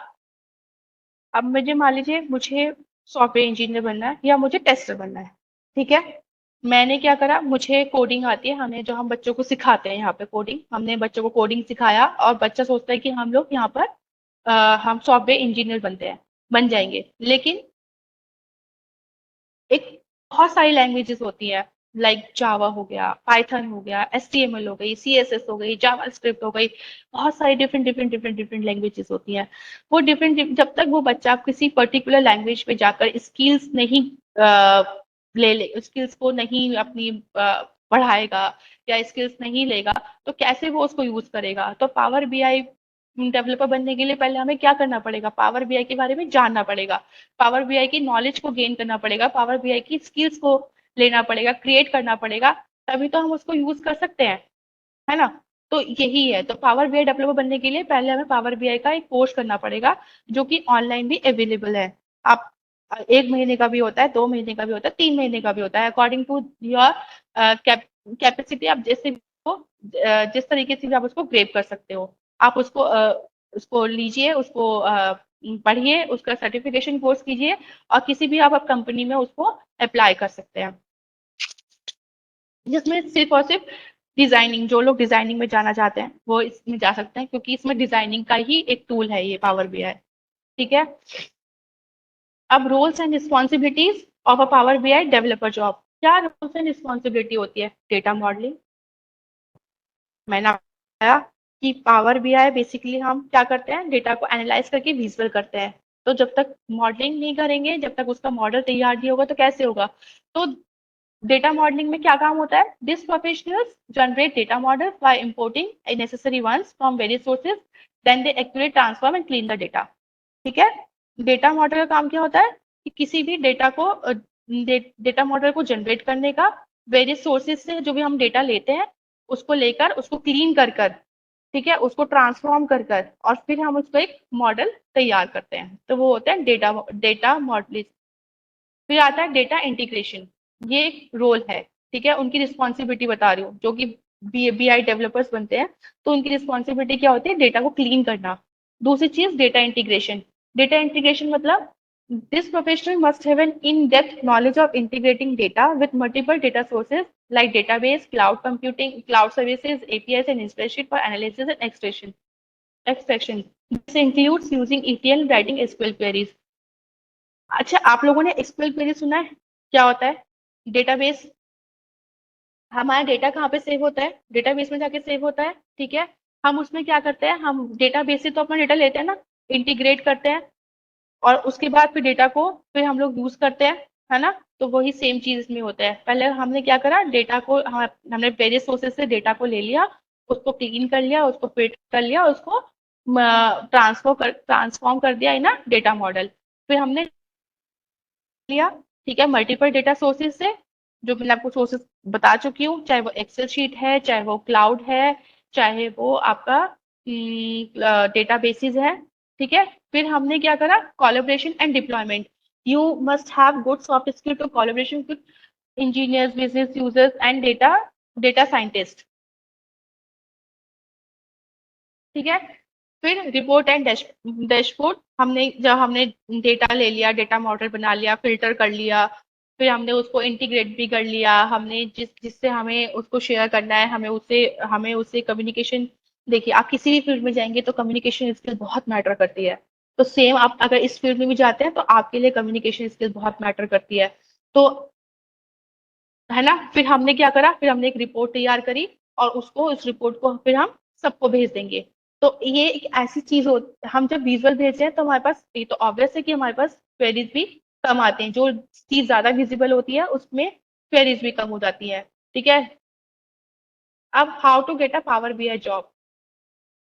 [SPEAKER 3] अब मुझे मान लीजिए मुझे सॉफ्टवेयर इंजीनियर बनना है या मुझे टेस्टर बनना है, ठीक है। मैंने क्या करा, मुझे कोडिंग आती है, हमें जो हम बच्चों को सिखाते हैं यहाँ पे कोडिंग, हमने बच्चों को कोडिंग सिखाया, और बच्चा सोचता है कि हम लोग यहाँ पर हम सॉफ्टवेयर इंजीनियर बनते हैं, बन जाएंगे। लेकिन एक बहुत सारी लैंग्वेजेस होती है, लाइक जावा हो गया, पाइथन हो गया, एचटीएमएल हो गई, सीएसएस हो गई, जावा स्क्रिप्ट हो गई, बहुत सारी डिफरेंट लैंग्वेजेस होती हैं। वो डिफरेंट, जब तक वो बच्चा किसी पर्टिकुलर लैंग्वेज पे जाकर स्किल्स नहीं ले स्किल्स को नहीं अपनी बढ़ाएगा, या स्किल्स नहीं लेगा, तो कैसे वो उसको यूज करेगा। तो पावर बीआई डेवलपर बनने के लिए पहले हमें क्या करना पड़ेगा, पावर बीआई के बारे में जानना पड़ेगा, पावर बीआई की नॉलेज को गेन करना पड़ेगा, पावर बीआई की स्किल्स को लेना पड़ेगा, क्रिएट करना पड़ेगा, तभी तो हम उसको यूज कर सकते हैं, है ना। तो यही है, तो पावर बीआई डेवलपर बनने के लिए पहले हमें पावर बीआई का एक कोर्स करना पड़ेगा, जो कि ऑनलाइन भी अवेलेबल है। आप 1 महीने का भी होता है, 2 महीने का भी होता है, 3 महीने का भी होता है, अकॉर्डिंग टू योर कैपेसिटी। आप जैसे जिस तरीके से भी आप उसको ग्रेप कर सकते हो, आप उसको लीजिए, उसको पढ़िए, उसका सर्टिफिकेशन कोर्स कीजिए, और किसी भी आप कंपनी में उसको अप्लाई कर सकते हैं, जिसमें सिर्फ और सिर्फ डिजाइनिंग, जो लोग डिजाइनिंग में जाना चाहते हैं वो इसमें जा सकते हैं, क्योंकि इसमें डिजाइनिंग का ही एक टूल है ये पावर बीआई, ठीक है। अब roles and responsibilities of a power BI developer job, क्या रोल्स एंड रिस्पॉन्सिबिलिटी होती है, डेटा मॉडलिंग, मैंने बताया कि पावर बीआई बेसिकली हम क्या करते हैं, डेटा को एनालाइज करके विजुअल करते हैं। तो जब तक मॉडलिंग नहीं करेंगे, जब तक उसका मॉडल तैयार नहीं होगा, तो कैसे होगा। तो डेटा मॉडलिंग में क्या काम होता है, this professionals generate data model by importing necessary ones from various sources, then they accurate transform and clean the data, ठीक है। डेटा मॉडल का काम क्या होता है कि किसी भी डेटा को डेटा मॉडल को जनरेट करने का, वेरियस सोर्सेज से जो भी हम डेटा लेते हैं उसको लेकर, उसको क्लीन कर कर, ठीक है, उसको ट्रांसफॉर्म कर कर, और फिर हम उसको एक मॉडल तैयार करते हैं, तो वो होता है डेटा मॉडल। फिर आता है डेटा इंटीग्रेशन, ये एक रोल है, ठीक है, उनकी रिस्पॉन्सिबिलिटी बता रही हूँ, जो कि बीआई डेवलपर्स बनते हैं, तो उनकी रिस्पॉन्सिबिलिटी क्या होती है, डेटा को क्लीन करना। दूसरी चीज डेटा इंटीग्रेशन, डेटा इंटीग्रेशन मतलब this professional must have an in-depth knowledge of integrating data with multiple data sources like database, cloud computing, cloud services, APIs, and spreadsheet for analysis and extraction. This includes using ETL, writing SQL queries. अच्छा, आप लोगों ने SQL query सुना है, क्या होता है, database. हमारा डेटा कहाँ पे सेव होता है, डेटाबेस में जाके सेव होता है, ठीक है। हम उसमें क्या करते हैं, हम डेटाबेस से तो अपना डेटा लेते हैं ना, इंटीग्रेट करते हैं, और उसके बाद फिर डेटा को फिर हम लोग यूज करते हैं, है ना। तो वही सेम चीज इसमें होता है, पहले हमने क्या करा, डेटा को हमने वेरियस सोर्सेज से डेटा को ले लिया, उसको क्लीन कर लिया, उसको फिट कर लिया, उसको ट्रांसफॉर्म कर दिया इन डेटा मॉडल। फिर हमने लिया, ठीक है, मल्टीपल डेटा सोर्सेज से, जो मैंने आपको सोर्सेज बता चुकी हूँ, चाहे वो एक्सेल शीट है, चाहे वो क्लाउड है, चाहे वो आपका डेटा बेसिस है, ठीक है। फिर हमने क्या करा, collaboration and deployment, you must have good soft skill to collaboration with engineers, business users and data scientist. ठीक है। फिर रिपोर्ट एंड डैशबोर्ड, हमने डेटा ले लिया, डेटा मॉडल बना लिया, फिल्टर कर लिया, फिर हमने उसको इंटीग्रेट भी कर लिया, हमने जिससे हमें उसको शेयर करना है, हमें उससे कम्युनिकेशन। देखिए, आप किसी भी फील्ड में जाएंगे तो कम्युनिकेशन स्किल बहुत मैटर करती है। तो सेम आप अगर इस फील्ड में भी जाते हैं तो आपके लिए कम्युनिकेशन स्किल बहुत मैटर करती है। तो है ना, फिर हमने क्या करा, फिर हमने एक रिपोर्ट तैयार करी और उस रिपोर्ट को फिर हम सबको भेज देंगे। तो ये एक ऐसी चीज हो, हम जब विजुअल भेजते हैं तो हमारे पास ये तो ऑब्वियस है कि हमारे पास क्वेरीज भी कम आते हैं, जो चीज ज्यादा विजिबल होती है उसमें क्वेरीज भी कम हो जाती है। ठीक है। अब how to get a power BI job.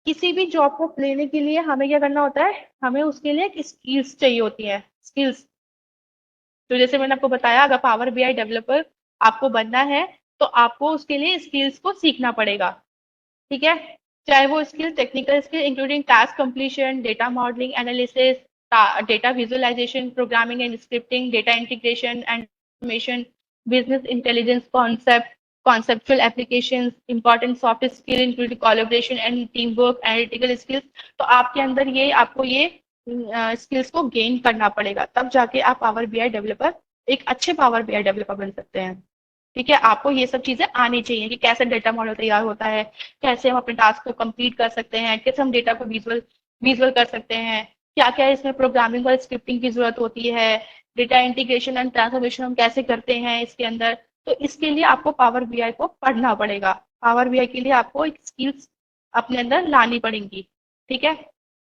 [SPEAKER 3] किसी भी जॉब को लेने के लिए हमें क्या करना होता है, हमें उसके लिए एक स्किल्स चाहिए होती है, स्किल्स। तो जैसे मैंने आपको बताया, अगर पावर बीआई डेवलपर आपको बनना है तो आपको उसके लिए स्किल्स को सीखना पड़ेगा। ठीक है। चाहे वो skill technical skill including task completion, data modelling analysis, data visualisation, programming and scripting, data integration and automation, business intelligence conceptual applications, important soft skill including collaboration and team work, analytical skills. तो आपके अंदर ये आपको ये skills को gain करना पड़ेगा, तब जाके आप पावर बीआई डेवलपर, एक अच्छे पावर बीआई डेवलपर बन सकते हैं। ठीक है। आपको ये सब चीजें आनी चाहिए कि कैसे डेटा मॉडल तैयार होता है, कैसे हम अपने टास्क को कंप्लीट कर सकते हैं, कैसे हम डेटा को विजुअल विजुअल कर सकते हैं, क्या क्या इसमें प्रोग्रामिंग और स्क्रिप्टिंग की जरूरत होती है, डेटा इंटीग्रेशन एंड ट्रांसफॉर्मेशन हम कैसे करते हैं इसके अंदर। तो इसके लिए आपको पावर बीआई को पढ़ना पड़ेगा। पावर बीआई के लिए आपको एक स्किल्स अपने अंदर लानी पड़ेंगी। ठीक है।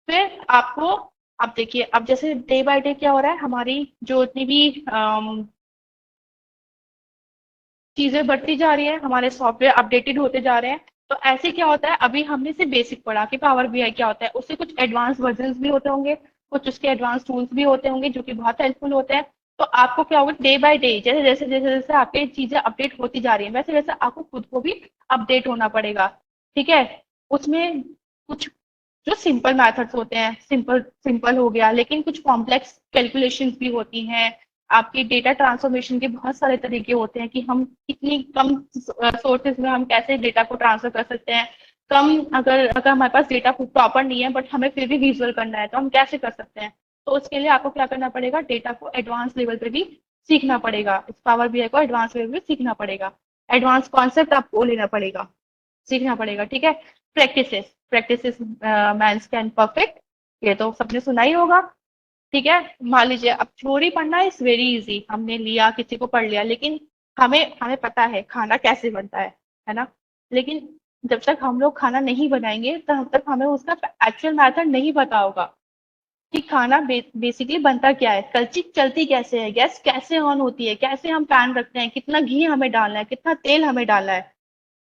[SPEAKER 3] फिर आपको, अब देखिए, अब जैसे डे बाय डे क्या हो रहा है, हमारी जो इतनी भी चीजें बढ़ती जा रही है, हमारे सॉफ्टवेयर अपडेटेड होते जा रहे हैं। तो ऐसे क्या होता है, अभी हमने सिर्फ बेसिक पढ़ा कि पावर बीआई क्या होता है, उससे कुछ एडवांस वर्जन भी होते होंगे, कुछ उसके एडवांस टूल्स भी होते होंगे जो कि बहुत हेल्पफुल होते हैं। तो आपको क्या होगा, डे बाय डे जैसे आपके चीजें अपडेट होती जा रही है, वैसे वैसे आपको खुद को भी अपडेट होना पड़ेगा। ठीक है। उसमें कुछ जो सिंपल मेथड्स होते हैं, सिंपल सिंपल हो गया, लेकिन कुछ कॉम्प्लेक्स कैलकुलेशंस भी होती हैं। आपकी डेटा ट्रांसफॉर्मेशन के बहुत सारे तरीके होते हैं कि हम कितनी कम सोर्सेज में हम कैसे डेटा को ट्रांसफर कर सकते हैं। कम, अगर अगर हमारे पास डेटा प्रॉपर नहीं है बट हमें फिर भी विजुअल करना है तो हम कैसे कर सकते हैं। तो उसके लिए आपको क्या करना पड़ेगा, डेटा को एडवांस लेवल पे भी सीखना पड़ेगा, इस पावर बीआई को एडवांस लेवल पे सीखना पड़ेगा, एडवांस कॉन्सेप्ट आपको लेना पड़ेगा, सीखना पड़ेगा। ठीक है। प्रैक्टिसेस मैंस कैन परफेक्ट, ये तो सबने सुना ही होगा। ठीक है। मान लीजिए अब थ्योरी पढ़ना इज वेरी इजी, हमने लिया, किसी को पढ़ लिया, लेकिन हमें हमें पता है खाना कैसे बनता है ना। लेकिन जब तक हम लोग खाना नहीं बनाएंगे तब तक हमें उसका एक्चुअल मेथड नहीं पता होगा कि खाना बेसिकली बनता क्या है, कलची चलती कैसे है, गैस कैसे ऑन होती है, कैसे हम पैन रखते हैं, कितना घी हमें डालना है, कितना तेल हमें डालना है।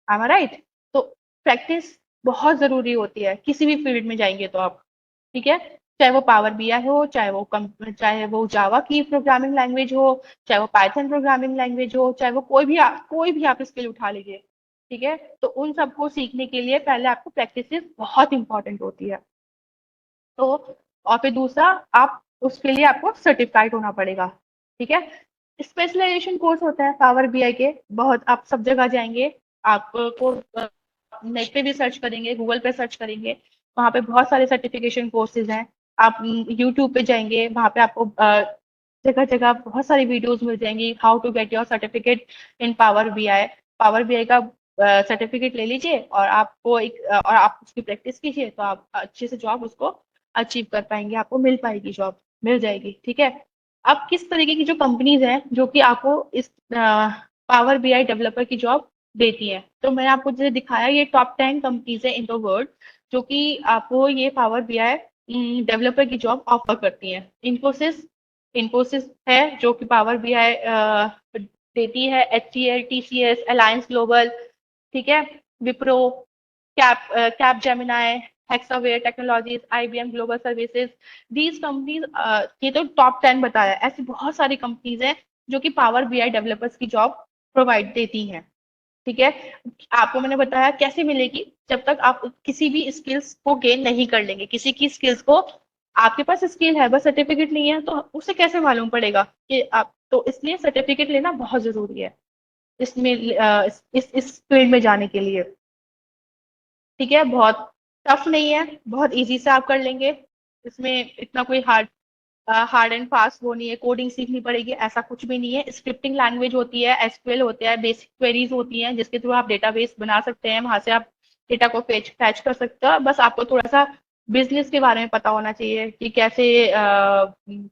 [SPEAKER 3] एम आई राइट। तो प्रैक्टिस बहुत जरूरी होती है किसी भी फील्ड में जाएंगे तो आप। ठीक है। चाहे वो पावर बीआई हो, चाहे वो जावा की प्रोग्रामिंग लैंग्वेज हो, चाहे वो पाइथन प्रोग्रामिंग लैंग्वेज हो, चाहे वो कोई भी आप स्किल उठा लीजिए। ठीक है। तो उन सबको सीखने के लिए पहले आपको प्रैक्टिस बहुत इंपॉर्टेंट होती है। तो और फिर दूसरा, आप उसके लिए आपको सर्टिफाइड होना पड़ेगा। ठीक है। स्पेशलाइजेशन कोर्स होता है पावर बीआई के, बहुत, आप सब जगह जाएंगे, आपको नेट पे भी सर्च करेंगे, गूगल पे सर्च करेंगे, वहाँ पे बहुत सारे सर्टिफिकेशन कोर्सेज हैं। आप यूट्यूब पे जाएंगे, वहाँ पे आपको जगह जगह बहुत सारी वीडियोस मिल जाएंगी, how to get your certificate in power BI. Power BI का सर्टिफिकेट ले लीजिए और और आप उसकी प्रैक्टिस कीजिए तो आप अच्छे से जॉब उसको अचीव कर पाएंगे, आपको मिल पाएगी, जॉब मिल जाएगी। ठीक है। अब किस तरीके की जो कंपनीज हैं जो कि आपको इस पावर बीआई डेवलपर की जॉब देती है, तो मैंने आपको जैसे दिखाया, ये टॉप 10 कंपनीज है इन द वर्ल्ड जो कि आपको ये पावर बीआई डेवलपर की जॉब ऑफर करती है। इन्फोसिस इन्फोसिस है जो कि पावर बीआई देती है, HCL, TCS, अलायंस ग्लोबल। ठीक है। Wipro, cap Gemini, Hexaware technologies, IBM global services, these companies, ये तो टॉप 10 बताया, ऐसी बहुत सारी कंपनीज हैं जो कि पावर बीआई डेवलपर्स की जॉब प्रोवाइड देती हैं। ठीक है। आपको मैंने बताया कैसे मिलेगी, जब तक आप किसी भी स्किल्स को गेन नहीं कर लेंगे, किसी की स्किल्स को, आपके पास स्किल है बस सर्टिफिकेट नहीं है तो उसे कैसे मालूम पड़ेगा कि आप, तो इसलिए सर्टिफिकेट लेना बहुत जरूरी है इसमें, इस फील्ड में जाने के लिए। ठीक है। बहुत टफ नहीं है, बहुत इजी से आप कर लेंगे। इसमें इतना कोई हार्ड एंड फास्ट वो नहीं है, कोडिंग सीखनी पड़ेगी ऐसा कुछ भी नहीं है। स्क्रिप्टिंग लैंग्वेज होती है, एसक्यूएल होता है, बेसिक क्वेरीज होती हैं जिसके थ्रू आप डेटाबेस बना सकते हैं, वहां से आप डेटा को फैच कर सकते हो। बस आपको थोड़ा सा बिजनेस के बारे में पता होना चाहिए कि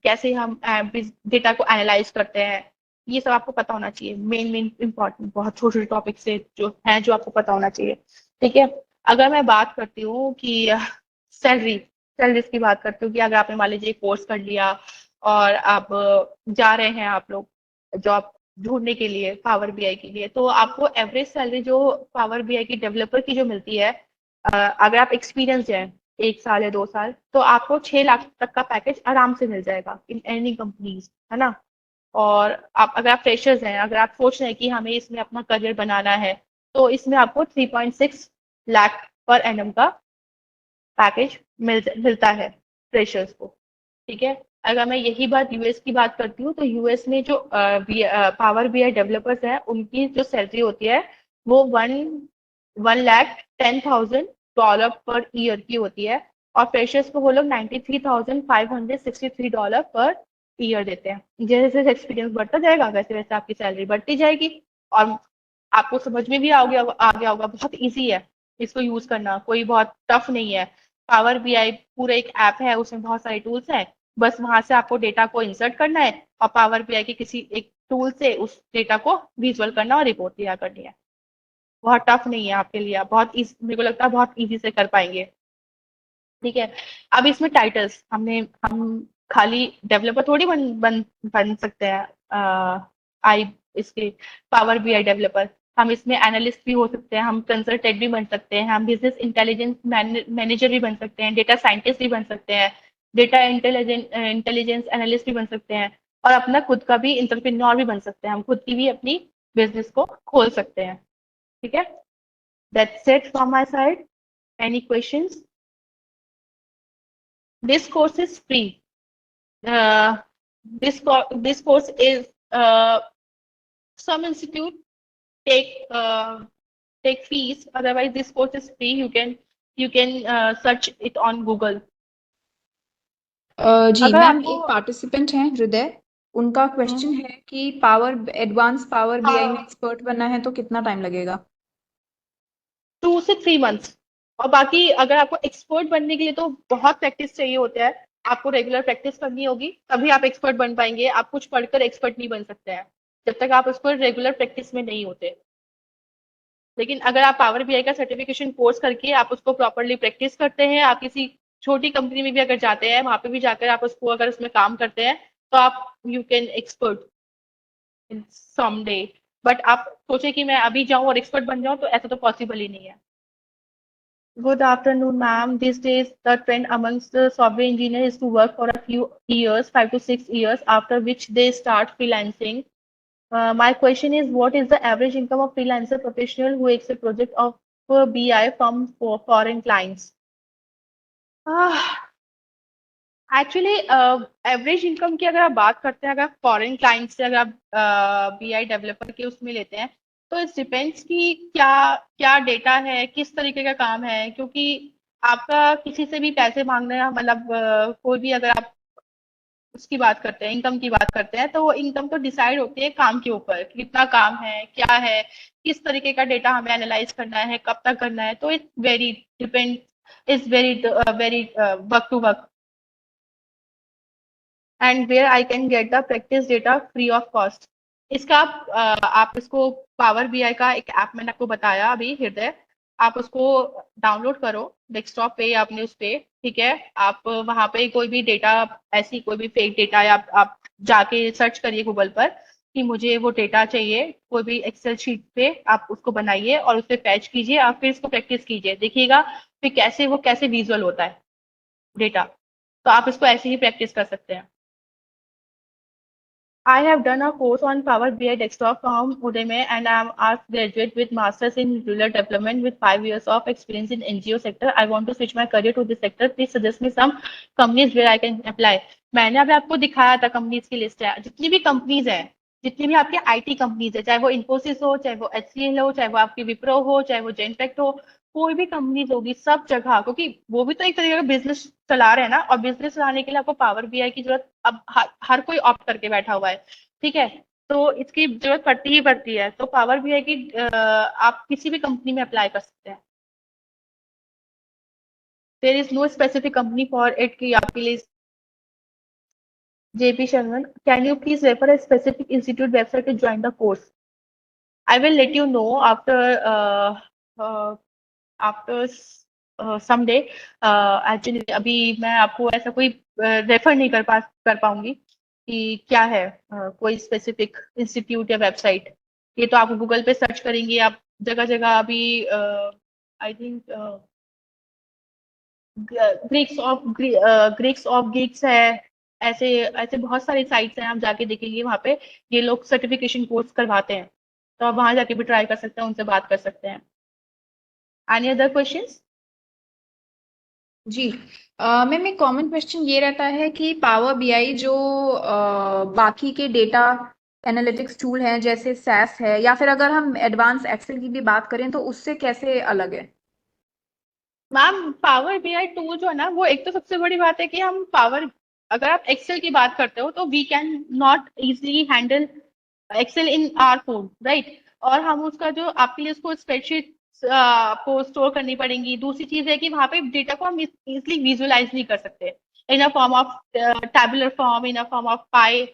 [SPEAKER 3] कैसे हम डेटा को एनालाइज करते हैं, ये सब आपको पता होना चाहिए। मेन इंपॉर्टेंट बहुत छोटे छोटे टॉपिक से जो है जो आपको पता होना चाहिए, ठीक है। अगर मैं बात करती हूँ कि सैलरीज की बात करती हूँ कि अगर आपने मान लीजिए कोर्स कर लिया और आप जा रहे हैं आप लोग जॉब ढूंढने के लिए पावर बीआई के लिए, तो आपको एवरेज सैलरी जो पावर बीआई की डेवलपर की जो मिलती है, अगर आप एक्सपीरियंस हैं 1 साल या 2 साल, तो आपको 6 लाख तक का पैकेज आराम से मिल जाएगा इन एनी कंपनीज, है ना। और आप अगर आप फ्रेशर्स हैं, अगर आप सोच रहे हैं कि हमें इसमें अपना करियर बनाना है, तो इसमें आपको 3.6 लाख पर एनम का पैकेज मिलता है फ्रेशर्स को, ठीक है। अगर मैं यही बात यूएस की बात करती हूँ, तो यूएस में जो पावर बीआई डेवलपर्स हैं उनकी जो सैलरी होती है वो 1,10,000 पर ईयर की होती है, और फ्रेशर्स को वो लोग $93,563 पर ईयर देते हैं। जैसे जैसे एक्सपीरियंस बढ़ता जाएगा वैसे वैसे आपकी सैलरी बढ़ती जाएगी। और आपको समझ में भी आ गया होगा, बहुत इजी है इसको यूज करना, कोई बहुत टफ नहीं है। पावर बीआई पूरा एक ऐप है, उसमें बहुत सारे टूल्स हैं, बस वहां से आपको डेटा को इंसर्ट करना है और पावर बीआई के किसी एक टूल से उस डेटा को विजुअल करना और रिपोर्ट तैयार करनी है। बहुत टफ नहीं है आपके लिए, आप मेरे को लगता है बहुत इजी से कर पाएंगे, ठीक है। अब इसमें टाइटल्स हम खाली डेवलपर थोड़ी बन सकते हैं। आई इसके पावर बीआई डेवलपर, हम इसमें एनालिस्ट भी हो सकते हैं, हम कंसल्टेंट भी बन सकते हैं, हम बिजनेस इंटेलिजेंस मैनेजर भी बन सकते हैं, डेटा साइंटिस्ट भी बन सकते हैं, डेटा इंटेलिजेंस एनालिस्ट भी बन सकते हैं, और अपना खुद का भी इंटरप्रेन्योर भी बन सकते हैं, हम खुद की भी अपनी बिजनेस को खोल सकते हैं, ठीक है। That's it from my side. Any questions? This course is free. Uh, this course is some institute take take fees. Otherwise, this course is free. You can search it on Google.
[SPEAKER 4] जी
[SPEAKER 3] अगर
[SPEAKER 4] ma'am,
[SPEAKER 3] आपको
[SPEAKER 4] एक participant हैं हृदय, उनका question है कि advance power BI में expert बनना है तो कितना टाइम लगेगा?
[SPEAKER 3] 2 से 3 मंथ्स। और बाकी अगर आपको एक्सपर्ट बनने के लिए तो बहुत प्रैक्टिस चाहिए होता है, आपको रेगुलर प्रैक्टिस करनी होगी तभी आप एक्सपर्ट बन पाएंगे। आप कुछ पढ़कर एक्सपर्ट नहीं बन सकते हैं जब तक आप उसको रेगुलर प्रैक्टिस में नहीं होते। लेकिन अगर आप पावर बीआई का सर्टिफिकेशन कोर्स करके आप उसको प्रॉपरली प्रैक्टिस करते हैं, आप किसी छोटी कंपनी में भी अगर जाते हैं, वहां पे भी जाकर आप उसको अगर उसमें काम करते हैं, तो आप you can expert in some day. But आप सोचे कि मैं अभी जाऊं और एक्सपर्ट बन जाऊं, तो ऐसा तो पॉसिबल ही नहीं है। Good afternoon, ma'am. These days, the trend amongst the software engineers is to work for a few years, 5 to 6 years, after which they start freelancing. My question is, what is the average income of freelancer professional who takes a project of BI from foreign clients? Actually average income की अगर आप बात करते हैं, अगर foreign client से अगर आप बीआई डेवलपर के उसमें लेते हैं, तो इट डिपेंड्स कि क्या क्या डेटा है, किस तरीके का काम है। क्योंकि आपका किसी से भी पैसे मांगना, मतलब कोई भी अगर आप उसकी बात करते हैं, इनकम की बात करते हैं, तो वो इनकम तो डिसाइड होती है काम के ऊपर, कितना काम है, क्या है, किस तरीके का डेटा हमें एनालाइज करना है, कब तक करना है। तो it very depend, is very very work to work, and where I can get the practice data free of cost. इसका आप इसको पावर बीआई का एक ऐप मैंने आपको बताया अभी हृदय, आप उसको डाउनलोड करो डेस्कटॉप पे या अपने उस पे, ठीक है। आप वहां पे कोई भी डेटा, ऐसी कोई भी फेक डेटा, या आप जाके सर्च करिए गूगल पर कि मुझे वो डेटा चाहिए, कोई भी एक्सेल शीट पे आप उसको बनाइए और उस पर फैच कीजिए, आप फिर इसको प्रैक्टिस कीजिए, देखिएगा फिर कैसे विजुअल होता है डेटा। तो आप इसको ऐसे ही प्रैक्टिस कर सकते हैं। I have done a course on Power BI Desktop from Udemy, and I am a graduate with Masters in Rural Development with 5 years of experience in NGO sector. I want to switch my career to this sector. Please suggest me some companies where I can apply. मैंने अभी आपको दिखाया था companies की list है, जितनी भी companies है, जितनी भी आपके आईटी कंपनीज है, चाहे वो इन्फोसिस हो, चाहे वो HCL हो, चाहे वो आपकी विप्रो हो, चाहे वो जेनपेक्ट हो, कोई भी कंपनीज होगी सब जगह, क्योंकि वो भी तो एक तरीके का बिजनेस चला रहे हैं ना, और बिजनेस चलाने के लिए आपको पावर बीआई की जरूरत अब हर कोई ऑप्ट करके बैठा हुआ है, ठीक है। तो इसकी जरूरत पड़ती ही पड़ती है, तो पावर बीआई की आप किसी भी कंपनी में अप्लाई कर सकते हैं। There is no specific company for it कि आपके लिए। JP Sharman, can you please refer a specific institute website to join the course? I will let you know after some day. Actually अभी मैं आपको ऐसा कोई रेफर नहीं कर पाऊंगी कि क्या है कोई स्पेसिफिक इंस्टीट्यूट या वेबसाइट। ये तो आप गूगल पे सर्च करेंगे, आप जगह जगह अभी I think Greeks of gigs है, ऐसे ऐसे बहुत सारी साइट्स हैं, आप जाके देखेंगे वहाँ पे ये लोग सर्टिफिकेशन कोर्स करवाते हैं, तो आप वहां जाके भी ट्राई कर सकते हैं, उनसे बात कर सकते हैं। Any other questions?
[SPEAKER 4] जी मैम, एक कॉमन क्वेश्चन ये रहता है कि पावर बीआई जो बाकी के डेटा एनालिटिक्स टूल हैं जैसे सैस है, या फिर अगर हम एडवांस एक्सेल की भी बात करें तो उससे कैसे अलग है?
[SPEAKER 3] मैम पावर बीआई टूल जो है ना, वो एक तो सबसे बड़ी बात है कि हम अगर आप एक्सेल की बात करते हो तो we can not easily handle Excel in our phone, right. और हम उसका जो आपके लिए उसको स्प्रेडशीट आपको स्टोर करनी पड़ेंगी। दूसरी चीज है कि वहां पे डेटा को हम इजिली विजुअलाइज नहीं कर सकते in a form of tabular form, in a form of pie,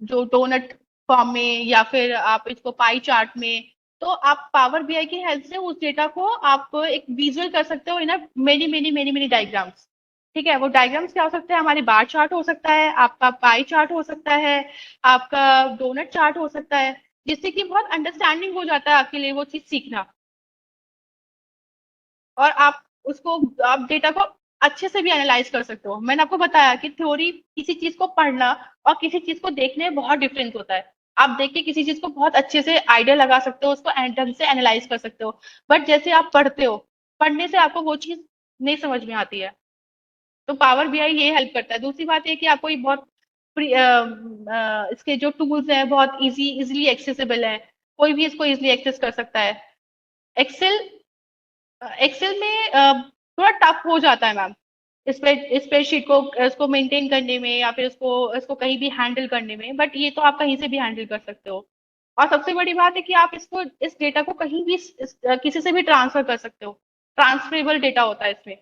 [SPEAKER 3] जो डोनट फॉर्म में, या फिर आप इसको पाई चार्ट में। तो आप पावर बीआई की हेल्प से उस डेटा को आप एक विजुअल कर सकते हो in many many many many diagrams, ठीक है। वो डायग्राम्स क्या हो सकते हैं, हमारी बार चार्ट हो सकता है, आपका पाई चार्ट हो सकता है, आपका डोनट चार्ट हो सकता है, जिससे कि बहुत अंडरस्टैंडिंग हो जाता है आपके लिए वो चीज सीखना। और आप डेटा को अच्छे से भी एनालाइज कर सकते हो। मैंने आपको बताया कि थ्योरी, किसी चीज को पढ़ना और किसी चीज को देखने में बहुत डिफरेंस होता है। आप देख के किसी चीज को बहुत अच्छे से आइडिया लगा सकते हो, उसको ढंग से एनालाइज कर सकते हो, बट जैसे आप पढ़ते हो, पढ़ने से आपको वो चीज नहीं समझ में आती है। तो पावर बीआई ये हेल्प करता है। दूसरी बात ये कि आपको ये बहुत इसके जो टूल्स हैं बहुत इजीली एक्सेसिबल है, कोई भी इसको इजीली एक्सेस कर सकता है। एक्सेल एक्सेल में थोड़ा टफ हो जाता है मैम, स्प्रेडशीट को इसको मेंटेन करने में, या फिर इसको कहीं भी हैंडल करने में, बट ये तो आप कहीं से भी हैंडल कर सकते हो। और सबसे बड़ी बात है कि आप इस डेटा को कहीं भी किसी से भी ट्रांसफर कर सकते हो, ट्रांसफरेबल डेटा होता है इसमें।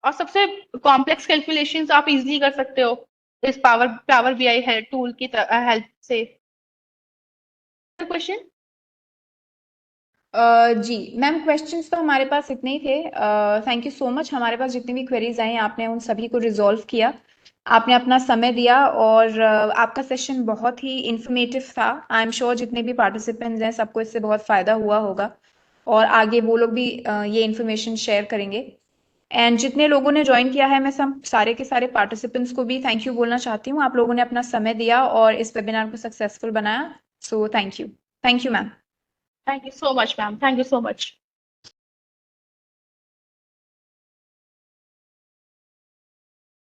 [SPEAKER 3] और सबसे कॉम्प्लेक्स कैलकुलेशंस आप इजीली कर सकते हो इस पावर बीआई है टूल की हेल्प से। क्वेश्चन?
[SPEAKER 4] जी मैम, क्वेश्चंस तो हमारे पास इतने ही थे। Thank you so much. हमारे पास जितनी भी क्वेरीज आई आपने उन सभी को रिजॉल्व किया, आपने अपना समय दिया, और आपका सेशन बहुत ही इंफॉर्मेटिव था। आई एम श्योर जितने भी पार्टिसिपेंट्स हैं सबको इससे बहुत फ़ायदा हुआ होगा, और आगे वो लोग भी ये इन्फॉर्मेशन शेयर करेंगे। एंड जितने लोगों ने ज्वाइन किया है, मैं सब सारे के सारे पार्टिसिपेंट्स को भी थैंक यू बोलना चाहती हूँ। आप लोगों ने अपना समय दिया और इस वेबिनार को सक्सेसफुल बनाया, so thank you. Thank you ma'am.
[SPEAKER 3] Thank you so much ma'am, thank you so much.